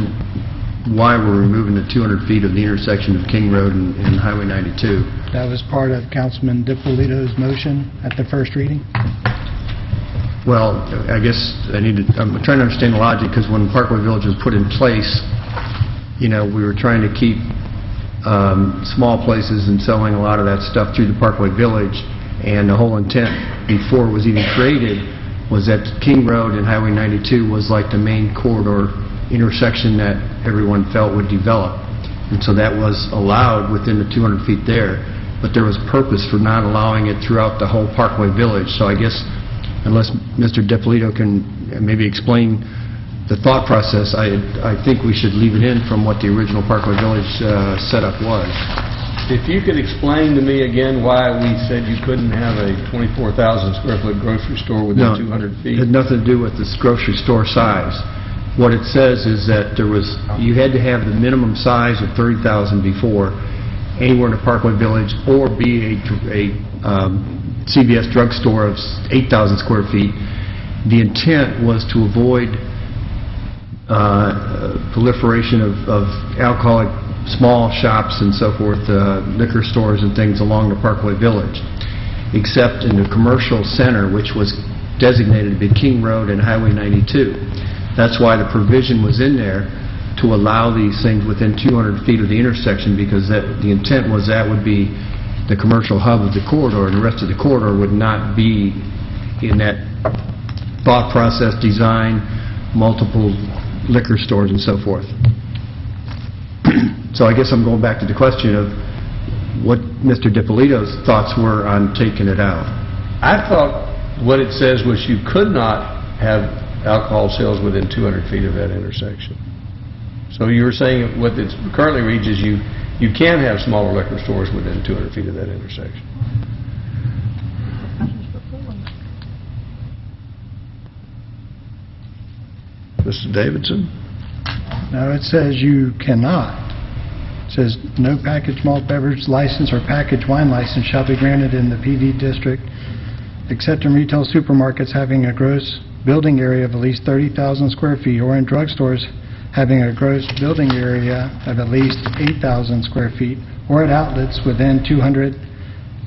why we're removing the 200 feet of the intersection of King Road and Highway 92. That was part of Councilman DiPolito's motion at the first reading. Well, I guess I'm trying to understand the logic, because when Parkway Village was put in place, we were trying to keep small places and selling a lot of that stuff through the Parkway Village, and the whole intent before it was even created was that King Road and Highway 92 was like the main corridor intersection that everyone felt would develop. And so that was allowed within the 200 feet there, but there was purpose for not allowing it throughout the whole Parkway Village. So I guess, unless Mr. DiPolito can maybe explain the thought process, I think we should leave it in from what the original Parkway Village setup was. If you could explain to me again why we said you couldn't have a 24,000 square foot grocery store within 200 feet. It had nothing to do with this grocery store size. What it says is that you had to have the minimum size of 30,000 before anywhere in the Parkway Village, or be a CVS drugstore of 8,000 square feet. The intent was to avoid proliferation of alcoholic small shops and so forth, liquor stores and things along the Parkway Village, except in the commercial center, which was designated to be King Road and Highway 92. That's why the provision was in there to allow these things within 200 feet of the intersection, because the intent was that would be the commercial hub of the corridor, and the rest of the corridor would not be in that thought process, design, multiple liquor stores and so forth. So I guess I'm going back to the question of what Mr. DiPolito's thoughts were on taking it out. I thought what it says was you could not have alcohol sales within 200 feet of that intersection. So you were saying what it currently reads is you can have smaller liquor stores within 200 feet of that intersection. Mr. Davidson? No, it says you cannot. It says, "No packaged malt beverage license or packaged wine license shall be granted in the PD district, except in retail supermarkets having a gross building area of at least 30,000 square feet, or in drugstores having a gross building area of at least 8,000 square feet, or at outlets within 200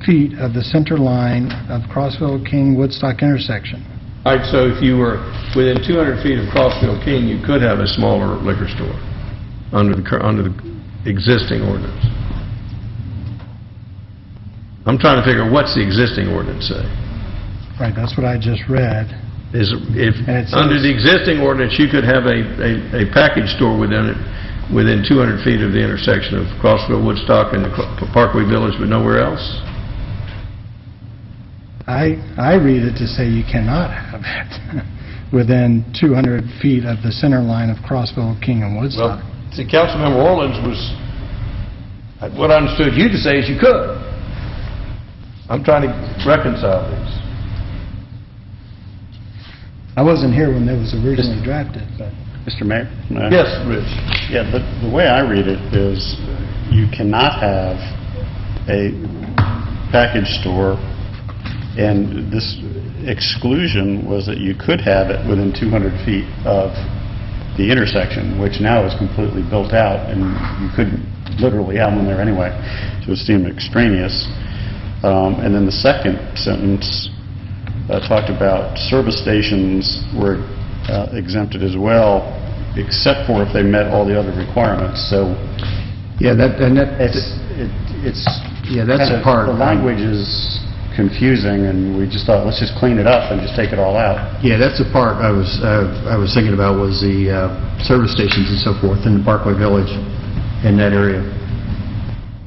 feet of the center line of Crossville-King-Woodstock intersection." All right, so if you were within 200 feet of Crossville King, you could have a smaller liquor store under the existing ordinance. I'm trying to figure what's the existing ordinance say. Right, that's what I just read. Under the existing ordinance, you could have a package store within 200 feet of the intersection of Crossville, Woodstock, and the Parkway Village, but nowhere else? I read it to say you cannot have it within 200 feet of the center line of Crossville, King, and Woodstock. Well, see, Councilmember Orleans was, what I understood you to say is you could. I'm trying to reconcile these. I wasn't here when it was originally drafted, but... Mr. Mayor? Yes, Rich. Yeah, the way I read it is you cannot have a package store, and this exclusion was that you could have it within 200 feet of the intersection, which now is completely built out, and you couldn't literally have them there anyway, so it seemed extraneous. And then the second sentence talked about service stations were exempted as well, except for if they met all the other requirements. So Yeah, that's a part. The language is confusing, and we just thought, let's just clean it up and just take it all out. Yeah, that's the part I was thinking about, was the service stations and so forth in the Parkway Village in that area.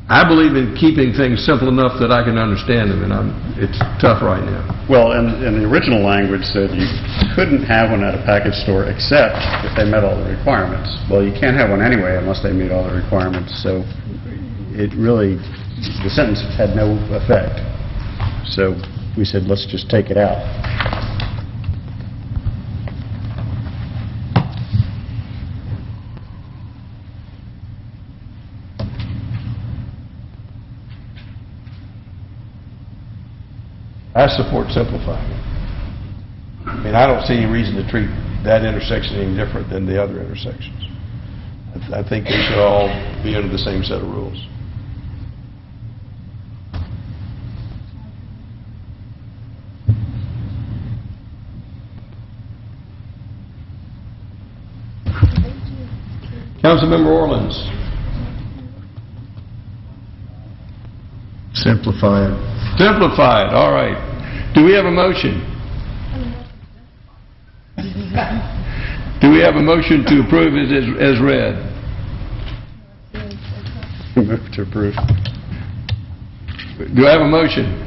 I believe in keeping things simple enough that I can understand them, and it's tough right now. Well, and the original language said you couldn't have one at a package store except if they met all the requirements. Well, you can't have one anyway unless they meet all the requirements, so it really, the sentence had no effect. So we said, let's just take it out. I support simplifying it. I mean, I don't see any reason to treat that intersection any different than the other intersections. I think they should all be under the same set of rules. Councilmember Orleans. Simplify it. Simplify it, all right. Do we have a motion? Do we have a motion to approve it as read? Move to approve. Do I have a motion?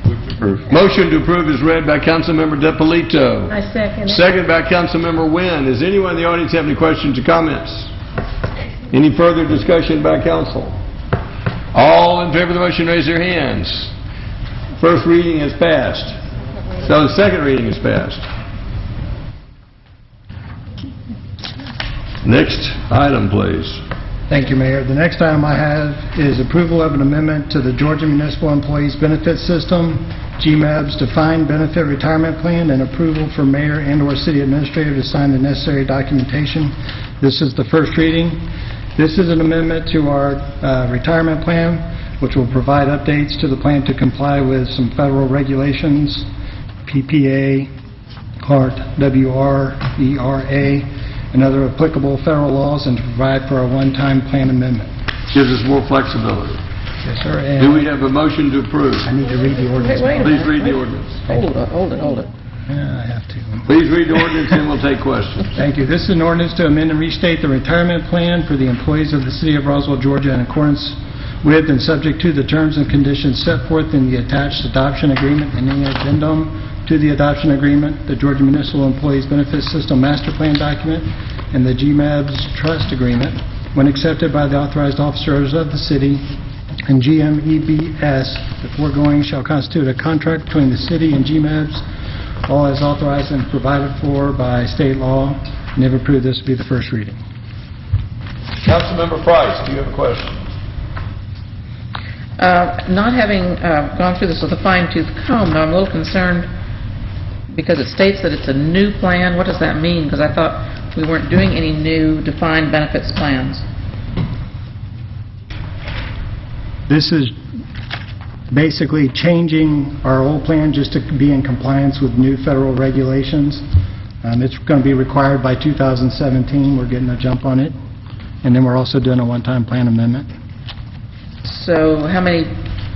Move to approve. Motion to approve is read by Councilmember DiPolito. I second it. Second by Councilmember Wynn. Does anyone in the audience have any questions or comments? Any further discussion by council? All in favor of the motion, raise their hands. First reading is passed. So the second reading is passed. Next item, please. Thank you, Mayor. The next item I have is approval of an amendment to the Georgia Municipal Employees Benefit System, GMAB's Defined Benefit Retirement Plan, and approval for mayor and/or city administrator to sign the necessary documentation. This is the first reading. This is an amendment to our retirement plan, which will provide updates to the plan to comply with some federal regulations, PPA, CART, WR, ERA, and other applicable federal laws, and to provide for a one-time plan amendment. Gives us more flexibility. Yes, sir. Do we have a motion to approve? I need to read the ordinance. Wait a Please minute. read the ordinance. Hold it. Yeah, I have to. Please read the ordinance, and we'll take questions. Thank you. This is an ordinance to amend and restate the retirement plan for the employees of the City of Roswell, Georgia, in accordance with and subject to the terms and conditions set forth in the attached adoption agreement and any addendum to the adoption agreement, the Georgia Municipal Employees Benefits System Master Plan document, and the GMABS Trust Agreement. When accepted by the authorized officers of the city and GMEBS, the foregoing shall constitute a contract between the city and GMABS, all as authorized and provided for by state law, and if approved, this will be the first reading. Councilmember Price, do you have a question? Not having gone through this with a fine-tooth comb, though, I'm a little concerned because it states that it's a new plan. What does that mean? Because I thought we weren't doing any new defined benefits plans. This is basically changing our old plan just to be in compliance with new federal regulations. It's going to be required by 2017. We're getting a jump on it. And then we're also doing a one-time plan amendment. So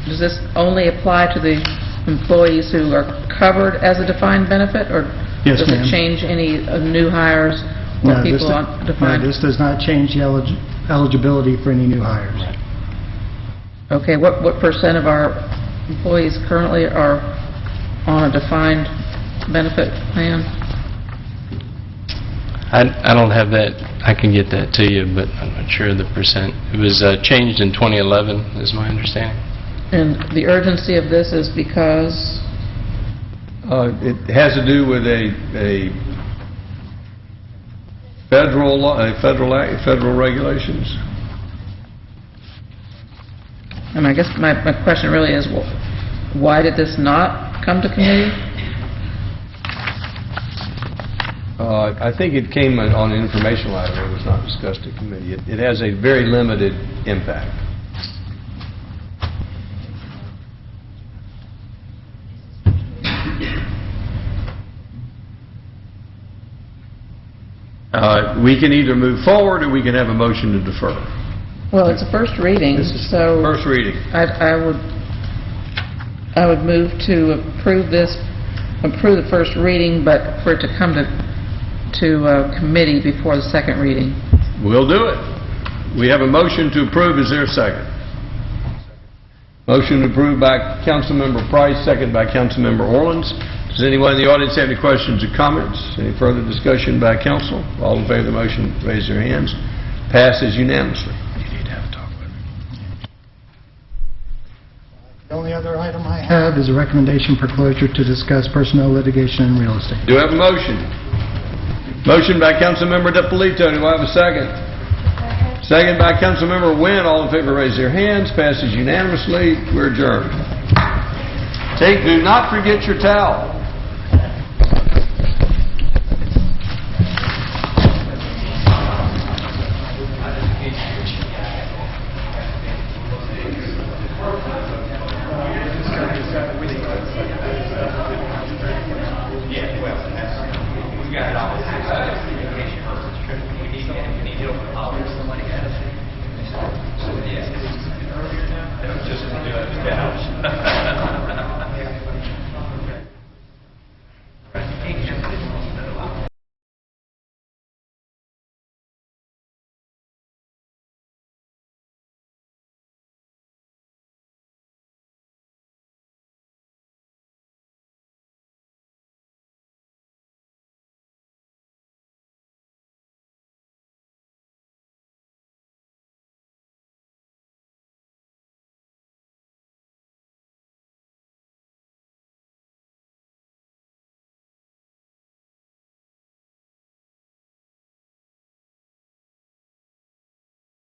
does this only apply to the employees who are covered as a defined benefit, or Yes, does ma'am. it change any new hires or No, people on defined? No, this does not change the eligibility for any new hires. Okay, what percent of our employees currently are on a defined benefit plan? I don't have that. I can get that to you, but I'm not sure of the percent. It was changed in 2011, is my understanding. And the urgency of this is because? It has to do with a federal law, federal regulations. And I guess my question really is, why did this not come to committee? I think it came on an informational item. It was not discussed at committee. It has a very limited impact. We can either move forward or we can have a motion to defer. Well, it's a first reading, so First reading. I would move to approve the first reading, but for it to come to committee before the second reading. We'll do it. We have a motion to approve. Is there a second? Motion approved by Councilmember Price, second by Councilmember Orleans. Does anyone in the audience have any questions or comments? Any further discussion by council? All in favor of the motion, raise their hands. Passes unanimously. The only other item I have is a recommendation for closure to discuss personnel litigation and real estate. Do I have a motion? Motion by Councilmember DePolito. Do I have a second? Second by Councilmember Wynn. All in favor, raise their hands. Passes unanimously. We're adjourned. Do not forget your towel.